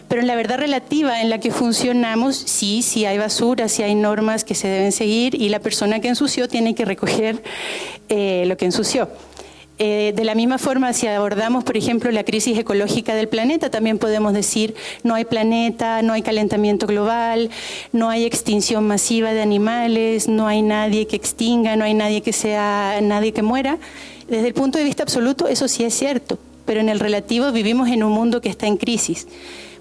Pero en la verdad relativa en la que funcionamos, sí hay basura, sí hay normas que se deben seguir y la persona que ensució tiene que recoger lo que ensució. De la misma forma, si abordamos, por ejemplo, la crisis ecológica del planeta, también podemos decir no hay planeta, no hay calentamiento global, no hay extinción masiva de animales, no hay nadie que extinga, no hay nadie que muera. Desde el punto de vista absoluto, eso sí es cierto, pero en el relativo vivimos en un mundo que está en crisis.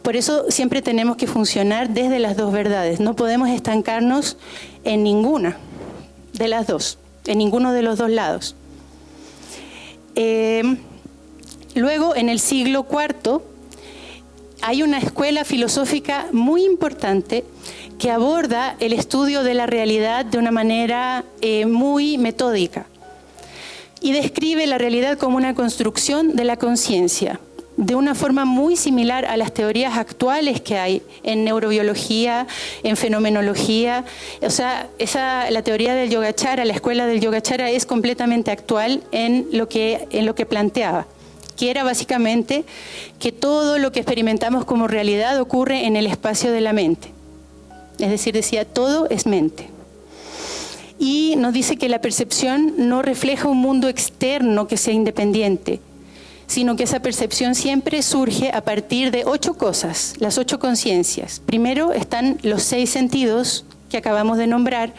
Por eso siempre tenemos que funcionar desde las dos verdades. No podemos estancarnos en ninguna de las dos, en ninguno de los dos lados. Luego, en el siglo IV, hay una escuela filosófica muy importante que aborda el estudio de la realidad de una manera muy metódica y describe la realidad como una construcción de la conciencia, de una forma muy similar a las teorías actuales que hay en neurobiología, en fenomenología. O sea, la teoría del Yogacara, la escuela del Yogacara es completamente actual en lo que planteaba, que era básicamente que todo lo que experimentamos como realidad ocurre en el espacio de la mente. Es decir, decía, todo es mente. Y nos dice que la percepción no refleja un mundo externo que sea independiente, sino que esa percepción siempre surge a partir de 8 cosas, las 8 conciencias. Primero están los 6 sentidos que acabamos de nombrar: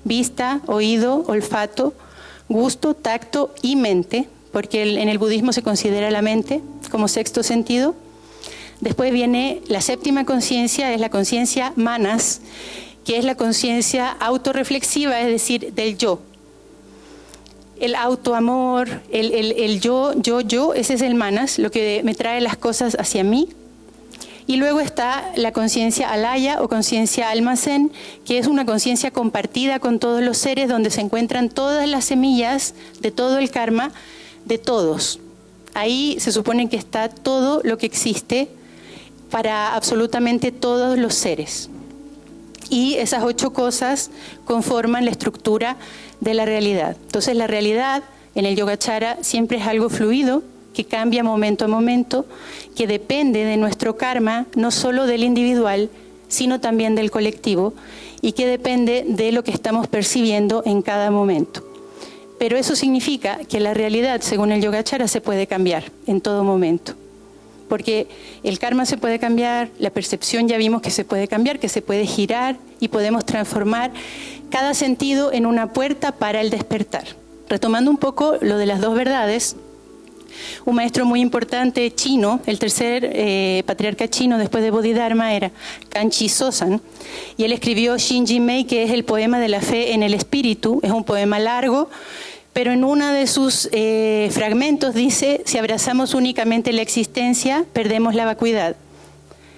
vista, oído, olfato, gusto, tacto y mente, porque en el budismo se considera la mente como 6º sentido. Después viene la 7ª conciencia, es la conciencia manas, que es la conciencia autorreflexiva, es decir, del yo. El autoamor, el yo, ese es el manas, lo que me trae las cosas hacia mí. Y luego está la conciencia alaya o conciencia almacén, que es una conciencia compartida con todos los seres, donde se encuentran todas las semillas de todo el karma de todos. Ahí se supone que está todo lo que existe para absolutamente todos los seres. Y esas 8 cosas conforman la estructura de la realidad. Entonces la realidad en el Yogacara siempre es algo fluido, que cambia momento a momento, que depende de nuestro karma, no solo del individual, sino también del colectivo, y que depende de lo que estamos percibiendo en cada momento. Pero eso significa que la realidad, según el Yogacara, se puede cambiar en todo momento. Porque el karma se puede cambiar, la percepción ya vimos que se puede cambiar, que se puede girar y podemos transformar cada sentido en una puerta para el despertar. Retomando un poco lo de las dos verdades, un maestro muy importante chino, el tercer patriarca chino después de Bodhidharma era Kanchi Sosan, y él escribió Shinji Mei, que es el poema de la fe en el espíritu. Es un poema largo, pero en uno de sus fragmentos dice: si abrazamos únicamente la existencia, perdemos la vacuidad.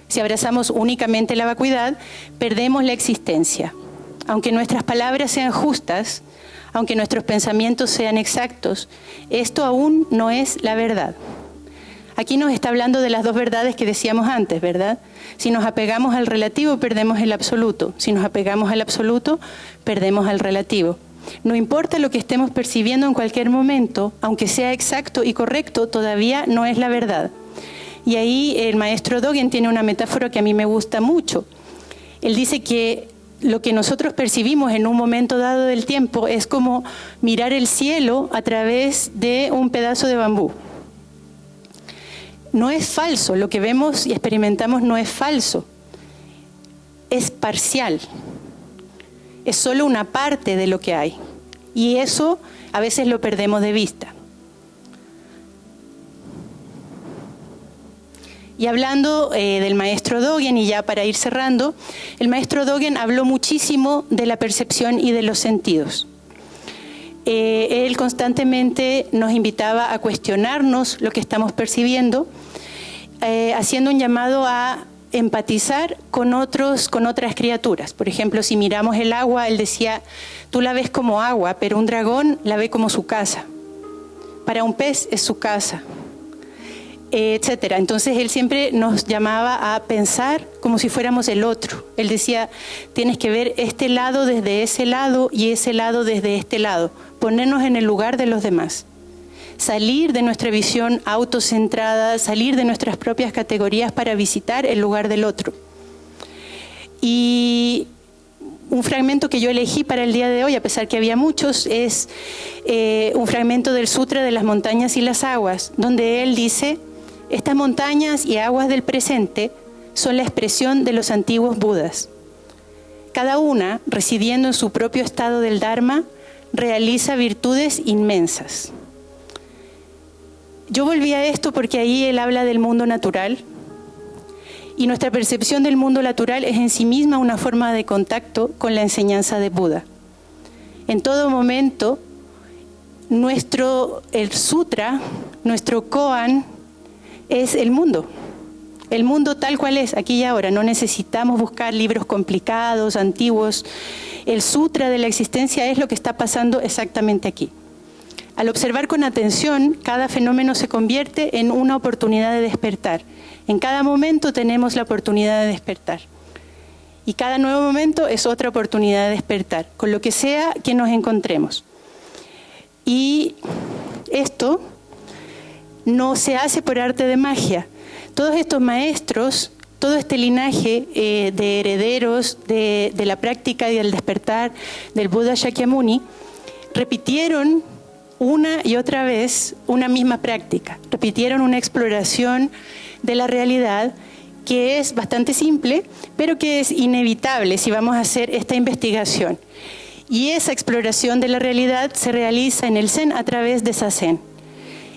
Si abrazamos únicamente la vacuidad, perdemos la existencia. Aunque nuestras palabras sean justas, aunque nuestros pensamientos sean exactos, esto aún no es la verdad. Aquí nos está hablando de las dos verdades que decíamos antes, ¿verdad? Si nos apegamos al relativo, perdemos el absoluto. Si nos apegamos al absoluto, perdemos al relativo. No importa lo que estemos percibiendo en cualquier momento, aunque sea exacto y correcto, todavía no es la verdad. Y ahí el maestro Dogen tiene una metáfora que a mí me gusta mucho. Él dice que lo que nosotros percibimos en un momento dado del tiempo es como mirar el cielo a través de un pedazo de bambú. No es falso, lo que vemos y experimentamos no es falso, es parcial. Es solo una parte de lo que hay. Y eso a veces lo perdemos de vista. Y hablando del maestro Dogen, y ya para ir cerrando, el maestro Dogen habló muchísimo de la percepción y de los sentidos. Él constantemente nos invitaba a cuestionarnos lo que estamos percibiendo, haciendo un llamado a empatizar con otras criaturas. Por ejemplo, si miramos el agua, él decía: tú la ves como agua, pero un dragón la ve como su casa. Para un pez es su casa, etcétera. Entonces él siempre nos llamaba a pensar como si fuéramos el otro. Él decía: tienes que ver este lado desde ese lado y ese lado desde este lado, ponernos en el lugar de los demás. Salir de nuestra visión autocentrada, salir de nuestras propias categorías para visitar el lugar del otro. Y un fragmento que yo elegí para el día de hoy, a pesar que había muchos, es un fragmento del Sutra de las Montañas y las Aguas, donde él dice: estas montañas y aguas del presente son la expresión de los antiguos Budas. Cada una, residiendo en su propio estado del Dharma, realiza virtudes inmensas. Yo volví a esto porque ahí él habla del mundo natural, y nuestra percepción del mundo natural es en sí misma una forma de contacto con la enseñanza de Buda. En todo momento, el sutra, nuestro koan, es el mundo tal cual es, aquí y ahora. No necesitamos buscar libros complicados, antiguos. El sutra de la existencia es lo que está pasando exactamente aquí. Al observar con atención, cada fenómeno se convierte en una oportunidad de despertar. En cada momento tenemos la oportunidad de despertar. Y cada nuevo momento es otra oportunidad de despertar, con lo que sea que nos encontremos. Y esto no se hace por arte de magia. Todos estos maestros, todo este linaje de herederos de la práctica y del despertar del Buda Shakyamuni, repitieron una y otra vez una misma práctica. Repitieron una exploración de la realidad que es bastante simple, pero que es inevitable si vamos a hacer esta investigación. Y esa exploración de la realidad se realiza en el Zen a través de Zazen.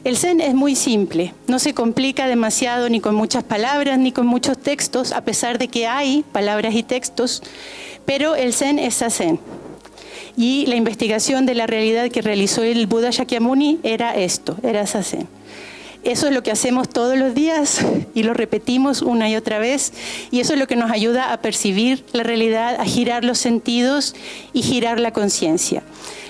El Zen es muy simple, no se complica demasiado ni con muchas palabras ni con muchos textos, a pesar de que hay palabras y textos, pero el Zen es Zazen. Y la investigación de la realidad que realizó el Buda Shakyamuni era Zazen. Eso es lo que hacemos todos los días y lo repetimos una y otra vez, y eso es lo que nos ayuda a percibir la realidad, a girar los sentidos y girar la conciencia.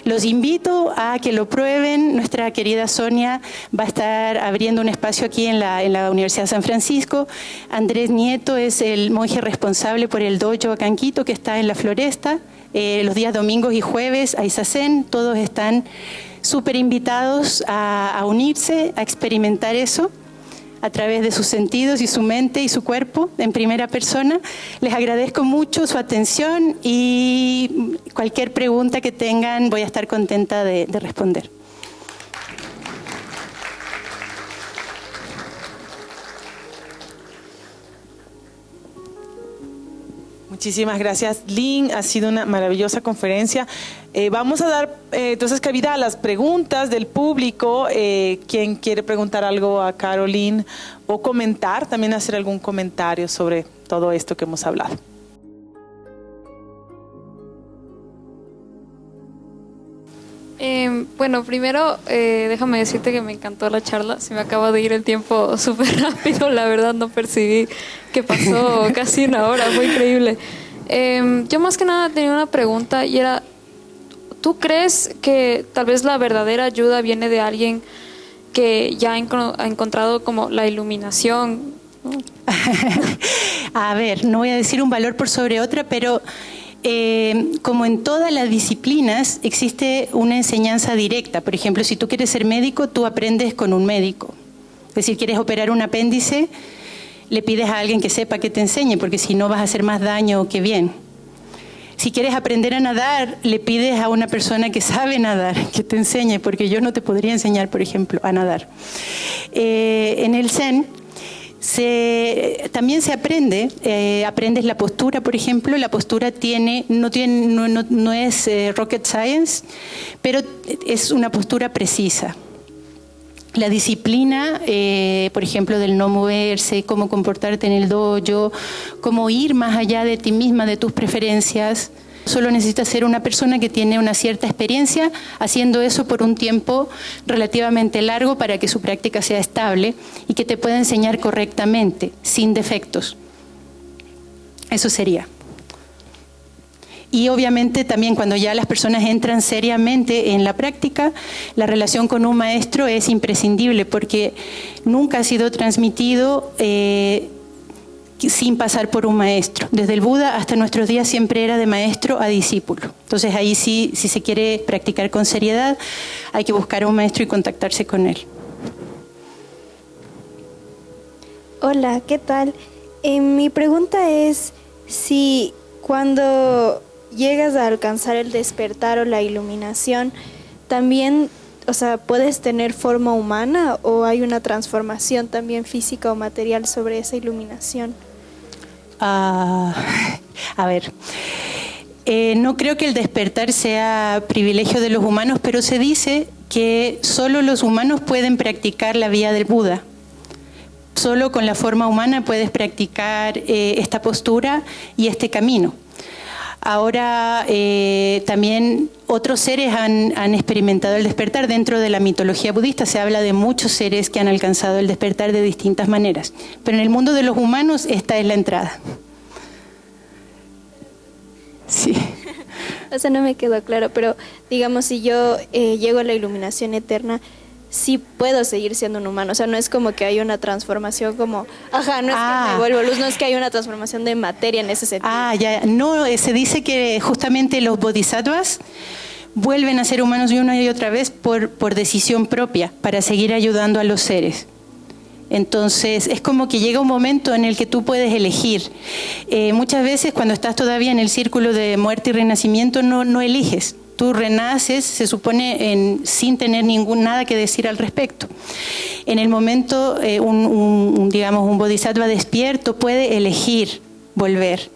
Los invito a que lo prueben. Nuestra querida Sonia va a estar abriendo un espacio aquí en la Universidad de San Francisco. Andrés Nieto es el monje responsable por el dojo acá en Quito, que está en la Floresta. Los días domingos y jueves hay Zazen. Todos están súper invitados a unirse, a experimentar eso, a través de sus sentidos y su mente y su cuerpo en primera persona. Les agradezco mucho su atención y cualquier pregunta que tengan voy a estar contenta de responder. Muchísimas gracias, Lynn. Ha sido una maravillosa conferencia. Vamos a dar entonces cabida a las preguntas del público. ¿Quién quiere preguntar algo a Caroline o comentar, también hacer algún comentario sobre todo esto que hemos hablado? Bueno, primero déjame decirte que me encantó la charla. Se me acaba de ir el tiempo súper rápido, la verdad no percibí que pasó casi una hora, fue increíble. Yo más que nada tenía una pregunta y era, ¿tú crees que tal vez la verdadera ayuda viene de alguien que ya ha encontrado como la iluminación, ¿no? A ver, no voy a decir un valor por sobre otra, pero como en todas las disciplinas existe una enseñanza directa. Por ejemplo, si tú quieres ser médico, tú aprendes con un médico. Es decir, quieres operar un apéndice, le pides a alguien que sepa que te enseñe, porque si no vas a hacer más daño que bien. Si quieres aprender a nadar, le pides a una persona que sabe nadar, que te enseñe, porque yo no te podría enseñar, por ejemplo, a nadar. En el Zen también se aprende, aprendes la postura, por ejemplo. La postura no es rocket science, pero es una postura precisa. La disciplina, por ejemplo, del no moverse, cómo comportarte en el dojo, cómo ir más allá de ti misma, de tus preferencias. Solo necesitas ser una persona que tiene una cierta experiencia haciendo eso por un tiempo relativamente largo para que su práctica sea estable y que te pueda enseñar correctamente, sin defectos. Eso sería. Y obviamente también cuando ya las personas entran seriamente en la práctica, la relación con un maestro es imprescindible porque nunca ha sido transmitido sin pasar por un maestro. Desde el Buda hasta nuestros días siempre era de maestro a discípulo. Entonces ahí sí, si se quiere practicar con seriedad, hay que buscar a un maestro y contactarse con él. Hola, ¿qué tal? Mi pregunta es si cuando llegas a alcanzar el despertar o la iluminación, también, o sea, ¿puedes tener forma humana o hay una transformación también física o material sobre esa iluminación? A ver, no creo que el despertar sea privilegio de los humanos, pero se dice que solo los humanos pueden practicar la vía del Buda. Solo con la forma humana puedes practicar esta postura y este camino. Ahora también otros seres han experimentado el despertar. Dentro de la mitología budista se habla de muchos seres que han alcanzado el despertar de distintas maneras. Pero en el mundo de los humanos esta es la entrada. Sí. O sea, no me quedó claro, pero digamos, si yo llego a la iluminación eterna, sí puedo seguir siendo un humano. O sea, no es como que hay una transformación como, no es que me vuelvo luz, no es que hay una transformación de materia en ese sentido. Ya, no, se dice que justamente los bodhisattvas vuelven a ser humanos una y otra vez por decisión propia, para seguir ayudando a los seres. Entonces, es como que llega un momento en el que tú puedes elegir. Muchas veces cuando estás todavía en el círculo de muerte y renacimiento no eliges. Tú renaces, se supone, sin tener nada que decir al respecto. En el momento, digamos, un bodhisattva despierto puede elegir volver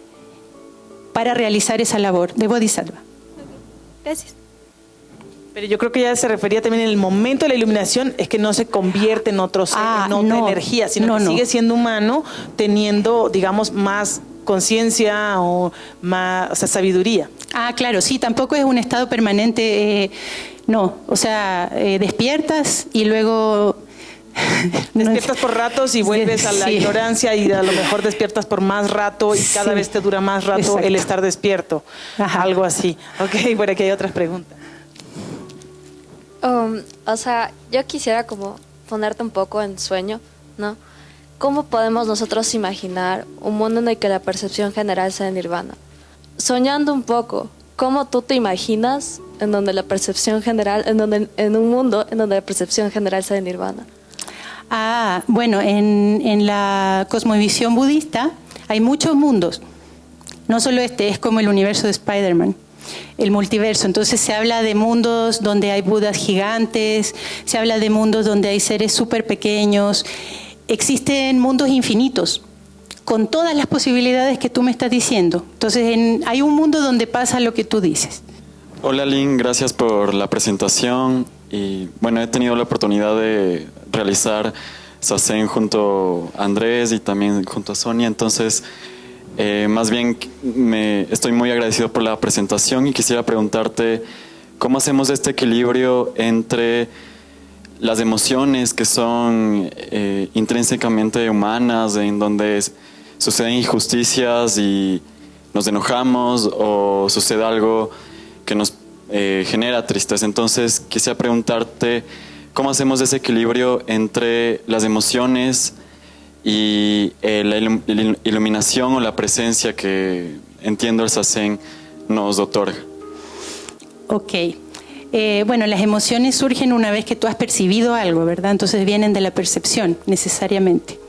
para realizar esa labor de bodhisattva. Gracias. Pero yo creo que ya se refería también en el momento de la iluminación, es que no se convierte en otro ser, en otra energía, sino que sigue siendo humano, teniendo, digamos, más conciencia o más, o sea, sabiduría. Claro, sí, tampoco es un estado permanente, no, o sea, despiertas y luego... Despiertas por ratos y vuelves a la ignorancia y a lo mejor despiertas por más rato y cada vez te dura más rato. Exacto. El estar despierto. Ajá. Algo así. Ok, por aquí hay otras preguntas. O sea, yo quisiera como ponerte un poco en sueño, ¿no? ¿Cómo podemos nosotros imaginar un mundo en el que la percepción general sea nirvana? Soñando un poco, ¿cómo tú te imaginas en donde la percepción general, en un mundo en donde la percepción general sea nirvana? Bueno, en la cosmovisión budista hay muchos mundos. No solo este, es como el universo de Spider-Man, el multiverso. Entonces se habla de mundos donde hay budas gigantes, se habla de mundos donde hay seres súper pequeños. Existen mundos infinitos, con todas las posibilidades que tú me estás diciendo. Entonces hay un mundo donde pasa lo que tú dices. Hola Lynn, gracias por la presentación. Y bueno, he tenido la oportunidad de realizar Zazen junto a Andrés y también junto a Sonia. Entonces, más bien estoy muy agradecido por la presentación y quisiera preguntarte cómo hacemos este equilibrio entre las emociones que son intrínsecamente humanas, en donde suceden injusticias y nos enojamos o sucede algo que nos genera tristeza. Entonces quisiera preguntarte cómo hacemos ese equilibrio entre las emociones y la iluminación o la presencia que entiendo el Zazen nos otorga. Ok. Bueno, las emociones surgen una vez que tú has percibido algo, ¿verdad? Entonces vienen de la percepción, necesariamente.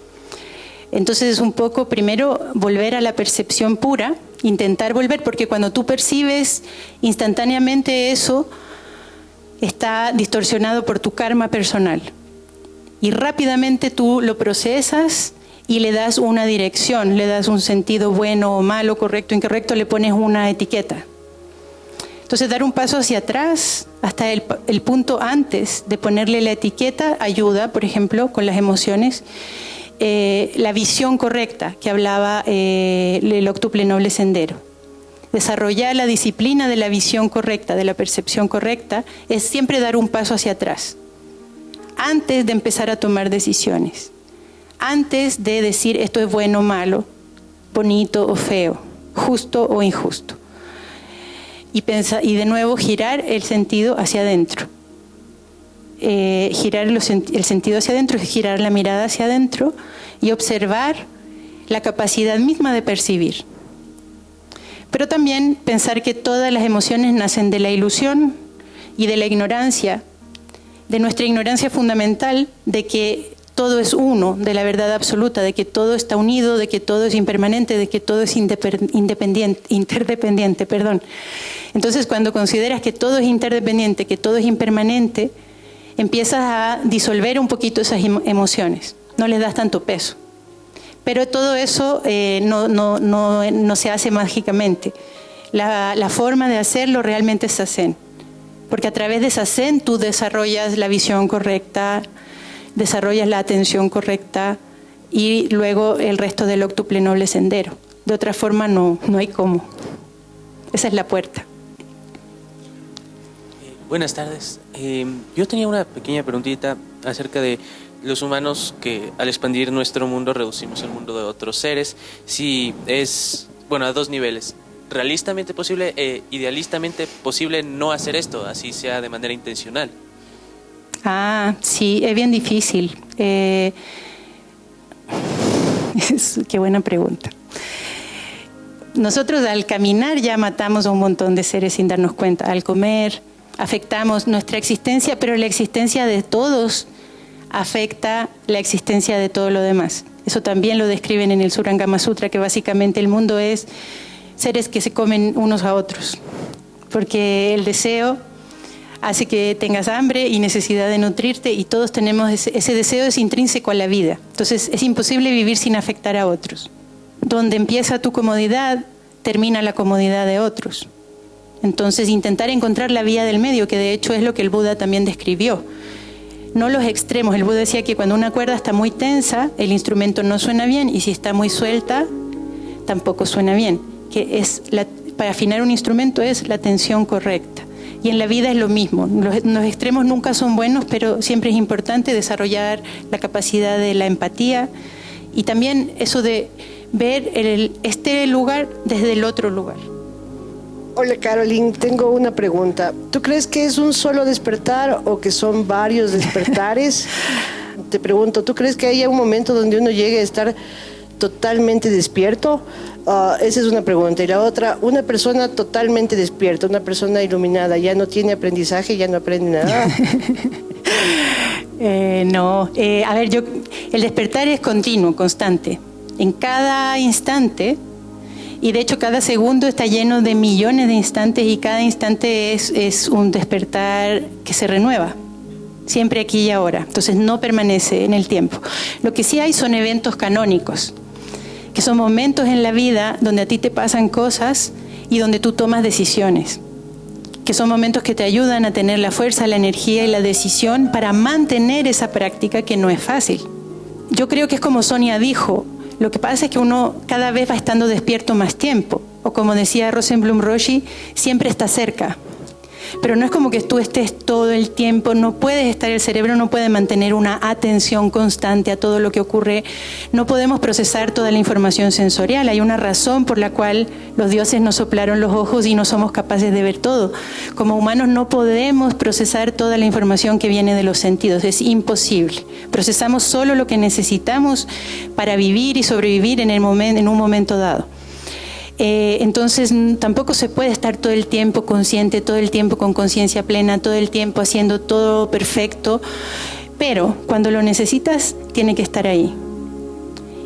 Entonces es un poco, primero, volver a la percepción pura, intentar volver, porque cuando tú percibes instantáneamente eso, está distorsionado por tu karma personal. Y rápidamente tú lo procesas y le das una dirección, le das un sentido bueno o malo, correcto o incorrecto, le pones una etiqueta. Entonces dar un paso hacia atrás hasta el punto antes de ponerle la etiqueta ayuda, por ejemplo, con las emociones. La visión correcta que hablaba el octuple noble sendero. Desarrollar la disciplina de la visión correcta, de la percepción correcta, es siempre dar un paso hacia atrás, antes de empezar a tomar decisiones, antes de decir esto es bueno o malo, bonito o feo, justo o injusto. Y de nuevo girar el sentido hacia adentro. Girar el sentido hacia adentro es girar la mirada hacia adentro y observar la capacidad misma de percibir. Pero también pensar que todas las emociones nacen de la ilusión y de la ignorancia, de nuestra ignorancia fundamental de que todo es uno, de la verdad absoluta, de que todo está unido, de que todo es impermanente, de que todo es interdependiente. Entonces, cuando consideras que todo es interdependiente, que todo es impermanente, empiezas a disolver un poquito esas emociones, no les das tanto peso. Pero todo eso no se hace mágicamente. La forma de hacerlo realmente es Zazen, porque a través de Zazen tú desarrollas la visión correcta, desarrollas la atención correcta y luego el resto del octuple noble sendero. De otra forma no hay cómo. Esa es la puerta. Buenas tardes. Yo tenía una pequeña preguntita acerca de los humanos que al expandir nuestro mundo reducimos el mundo de otros seres. Si es, bueno, a dos niveles. Realistamente posible e idealistamente posible no hacer esto, así sea de manera intencional. Sí, es bien difícil. Qué buena pregunta. Nosotros al caminar ya matamos a un montón de seres sin darnos cuenta. Al comer afectamos nuestra existencia, pero la existencia de todos afecta la existencia de todo lo demás. Eso también lo describen en el Surangama Sutra, que básicamente el mundo es seres que se comen unos a otros, porque el deseo hace que tengas hambre y necesidad de nutrirte, y todos tenemos ese deseo, es intrínseco a la vida. Entonces es imposible vivir sin afectar a otros. Donde empieza tu comodidad, termina la comodidad de otros. Entonces intentar encontrar la vía del medio, que de hecho es lo que el Buda también describió. No los extremos. El Buda decía que cuando una cuerda está muy tensa, el instrumento no suena bien, y si está muy suelta, tampoco suena bien. Para afinar un instrumento es la tensión correcta. Y en la vida es lo mismo. Los extremos nunca son buenos, pero siempre es importante desarrollar la capacidad de la empatía y también eso de ver este lugar desde el otro lugar. Hola Caroline, tengo una pregunta. ¿Tú crees que es un solo despertar o que son varios despertares? Te pregunto, ¿tú crees que haya un momento donde uno llegue a estar totalmente despierto? Esa es una pregunta. Y la otra, una persona totalmente despierta, una persona iluminada, ¿ya no tiene aprendizaje, ya no aprende nada? No, a ver, el despertar es continuo, constante. En cada instante, y de hecho cada segundo está lleno de millones de instantes y cada instante es un despertar que se renueva, siempre aquí y ahora. Entonces no permanece en el tiempo. Lo que sí hay son eventos canónicos, que son momentos en la vida donde a ti te pasan cosas y donde tú tomas decisiones, que son momentos que te ayudan a tener la fuerza, la energía y la decisión para mantener esa práctica que no es fácil. Yo creo que es como Sonia dijo, lo que pasa es que uno cada vez va estando despierto más tiempo, o como decía Rosenblum Roshi, siempre está cerca. Pero no es como que tú estés todo el tiempo, no puedes estar, el cerebro no puede mantener una atención constante a todo lo que ocurre, no podemos procesar toda la información sensorial. Hay una razón por la cual los dioses nos soplaron los ojos y no somos capaces de ver todo. Como humanos no podemos procesar toda la información que viene de los sentidos, es imposible. Procesamos solo lo que necesitamos para vivir y sobrevivir en un momento dado. Entonces tampoco se puede estar todo el tiempo consciente, todo el tiempo con conciencia plena, todo el tiempo haciendo todo perfecto, pero cuando lo necesitas tiene que estar ahí.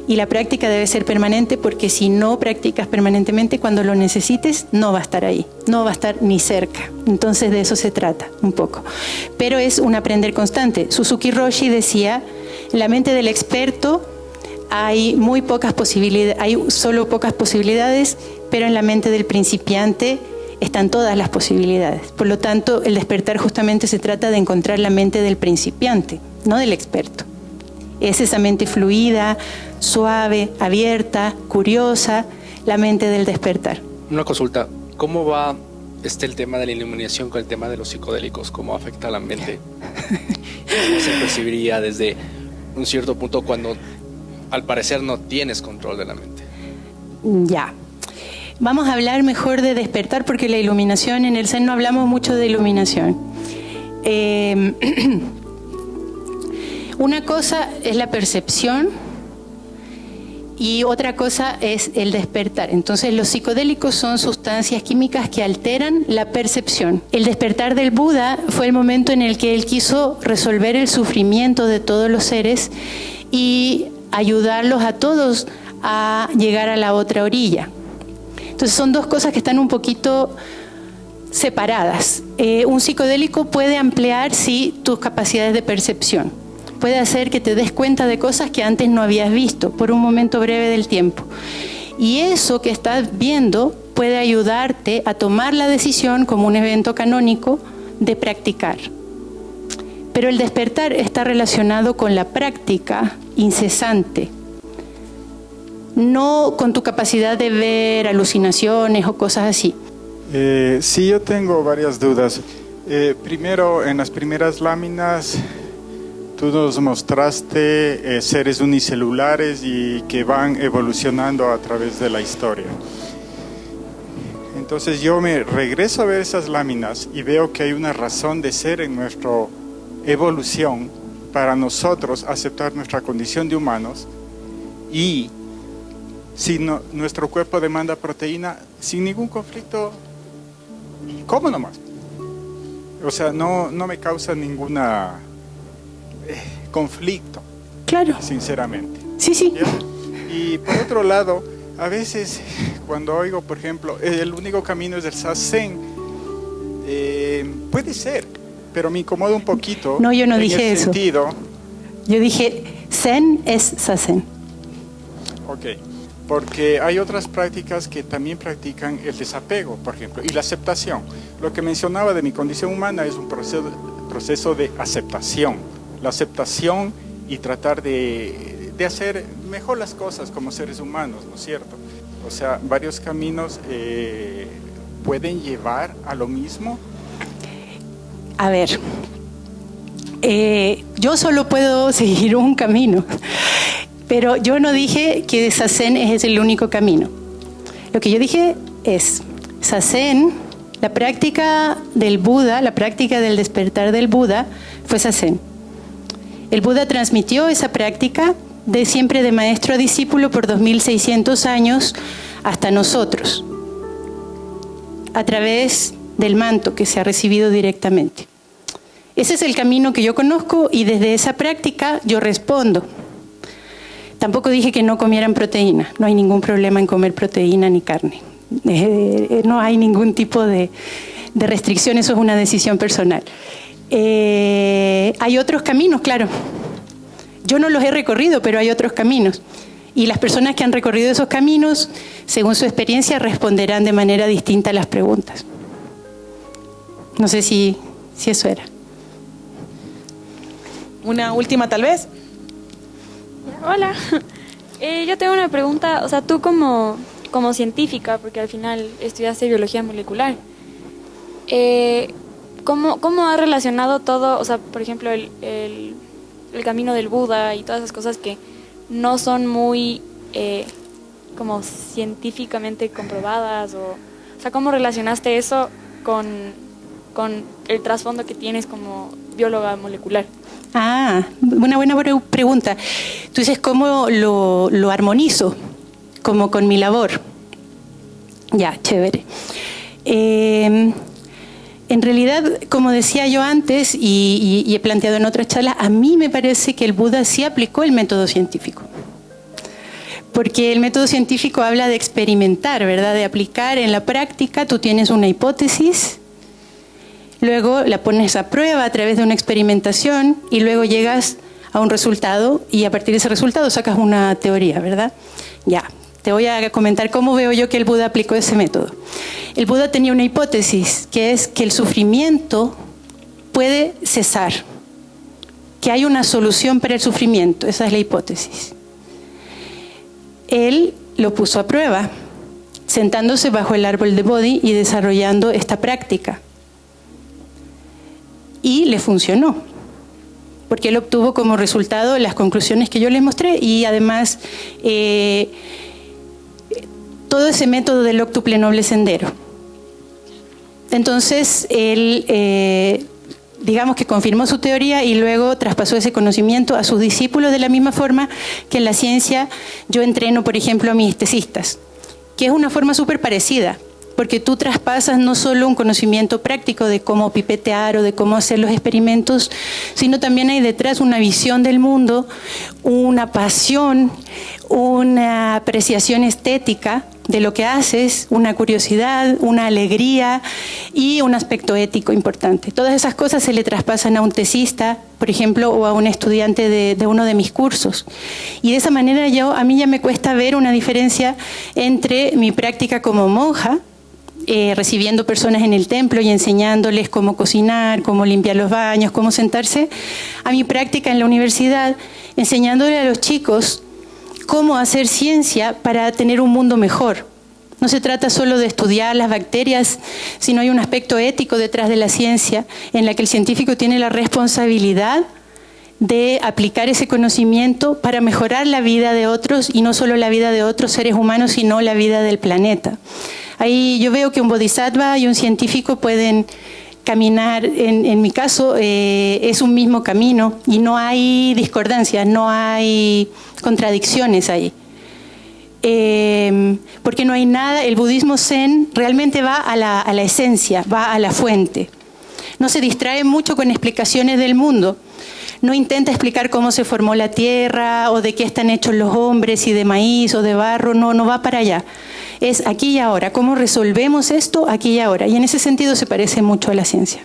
Y la práctica debe ser permanente, porque si no practicas permanentemente, cuando lo necesites no va a estar ahí, no va a estar ni cerca. Entonces de eso se trata un poco, pero es un aprender constante. Suzuki Roshi decía, en la mente del experto hay muy pocas posibilidades, hay solo pocas posibilidades, pero en la mente del principiante están todas las posibilidades. Por lo tanto, el despertar justamente se trata de encontrar la mente del principiante, no del experto. Es esa mente fluida, suave, abierta, curiosa, la mente del despertar. Una consulta, ¿cómo va el tema de la iluminación con el tema de los psicodélicos? ¿Cómo afecta a la mente? ¿Cómo se percibiría desde un cierto punto cuando al parecer no tienes control de la mente? Ya. Vamos a hablar mejor de despertar, porque la iluminación, en el Zen no hablamos mucho de iluminación. Una cosa es la percepción y otra cosa es el despertar. Entonces los psicodélicos son sustancias químicas que alteran la percepción. El despertar del Buda fue el momento en el que él quiso resolver el sufrimiento de todos los seres y ayudarlos a todos a llegar a la otra orilla. Entonces son dos cosas que están un poquito separadas. Un psicodélico puede ampliar, sí, tus capacidades de percepción. Puede hacer que te des cuenta de cosas que antes no habías visto por un momento breve del tiempo. Y eso que estás viendo puede ayudarte a tomar la decisión, como un evento canónico, de practicar. Pero el despertar está relacionado con la práctica incesante, no con tu capacidad de ver alucinaciones o cosas así. Sí, yo tengo varias dudas. Primero, en las primeras láminas, tú nos mostraste seres unicelulares y que van evolucionando a través de la historia. Entonces yo me regreso a ver esas láminas y veo que hay una razón de ser en nuestra evolución para nosotros aceptar nuestra condición de humanos, y si no, nuestro cuerpo demanda proteína sin ningún conflicto, ¿cómo nomás? O sea, no me causa ninguna conflicto. Claro. Sinceramente. Sí, sí. ¿Ya? Y por otro lado, a veces cuando oigo, por ejemplo, el único camino es el Zazen, puede ser, pero me incomoda un poquito. No, yo no dije eso. Sentido. Yo dije, Zen es Zazen. Ok, porque hay otras prácticas que también practican el desapego, por ejemplo, y la aceptación. Lo que mencionaba de mi condición humana es un proceso de aceptación. La aceptación y tratar de hacer mejor las cosas como seres humanos, ¿no es cierto? O sea, varios caminos pueden llevar a lo mismo. A ver, yo solo puedo seguir un camino, pero yo no dije que Zazen es el único camino. Lo que yo dije es, Zazen, la práctica del Buda, la práctica del despertar del Buda fue Zazen. El Buda transmitió esa práctica siempre de maestro a discípulo por 2600 años hasta nosotros, a través del manto que se ha recibido directamente. Ese es el camino que yo conozco y desde esa práctica yo respondo. Tampoco dije que no comieran proteína, no hay ningún problema en comer proteína ni carne. No hay ningún tipo de restricción, eso es una decisión personal. Hay otros caminos, claro. Yo no los he recorrido, pero hay otros caminos. Y las personas que han recorrido esos caminos, según su experiencia, responderán de manera distinta a las preguntas. No sé si eso era. Una última, tal vez. Hola. Yo tengo una pregunta, o sea, tú como científica, porque al final estudiaste biología molecular, ¿cómo has relacionado todo, o sea, por ejemplo, el camino del Buda y todas esas cosas que no son muy como científicamente comprobadas? O sea, ¿cómo relacionaste eso con el trasfondo que tienes como bióloga molecular? Una buena pregunta. Tú dices, ¿cómo lo armonizo? Como con mi labor. Ya, chévere. En realidad, como decía yo antes y he planteado en otras charlas, a mí me parece que el Buda sí aplicó el método científico. Porque el método científico habla de experimentar, ¿verdad? De aplicar en la práctica. Tú tienes una hipótesis, luego la pones a prueba a través de una experimentación y luego llegas a un resultado y a partir de ese resultado sacas una teoría, ¿verdad? Ya, te voy a comentar cómo veo yo que el Buda aplicó ese método. El Buda tenía una hipótesis, que es que el sufrimiento puede cesar, que hay una solución para el sufrimiento, esa es la hipótesis. Él lo puso a prueba, sentándose bajo el árbol de Bodhi y desarrollando esta práctica. Y le funcionó, porque él obtuvo como resultado las conclusiones que yo les mostré y además todo ese método del óctuple noble sendero. Entonces él digamos que confirmó su teoría y luego traspasó ese conocimiento a sus discípulos de la misma forma que en la ciencia yo entreno, por ejemplo, a mis tesistas, que es una forma súper parecida. Porque tú traspasas no solo un conocimiento práctico de cómo pipetear o de cómo hacer los experimentos, sino también hay detrás una visión del mundo, una pasión, una apreciación estética de lo que haces, una curiosidad, una alegría y un aspecto ético importante. Todas esas cosas se le traspasan a un tesista, por ejemplo, o a un estudiante de uno de mis cursos. Y de esa manera a mí ya me cuesta ver una diferencia entre mi práctica como monja, recibiendo personas en el templo y enseñándoles cómo cocinar, cómo limpiar los baños, cómo sentarse, a mi práctica en la universidad, enseñándole a los chicos cómo hacer ciencia para tener un mundo mejor. No se trata solo de estudiar las bacterias, sino hay un aspecto ético detrás de la ciencia en la que el científico tiene la responsabilidad de aplicar ese conocimiento para mejorar la vida de otros y no solo la vida de otros seres humanos, sino la vida del planeta. Ahí yo veo que un bodhisattva y un científico pueden caminar, en mi caso es un mismo camino y no hay discordancias, no hay contradicciones ahí. Porque no hay nada, el budismo zen realmente va a la esencia, va a la fuente. No se distrae mucho con explicaciones del mundo. No intenta explicar cómo se formó la tierra o de qué están hechos los hombres, si de maíz o de barro, no va para allá. Es aquí y ahora, cómo resolvemos esto aquí y ahora. Y en ese sentido se parece mucho a la ciencia.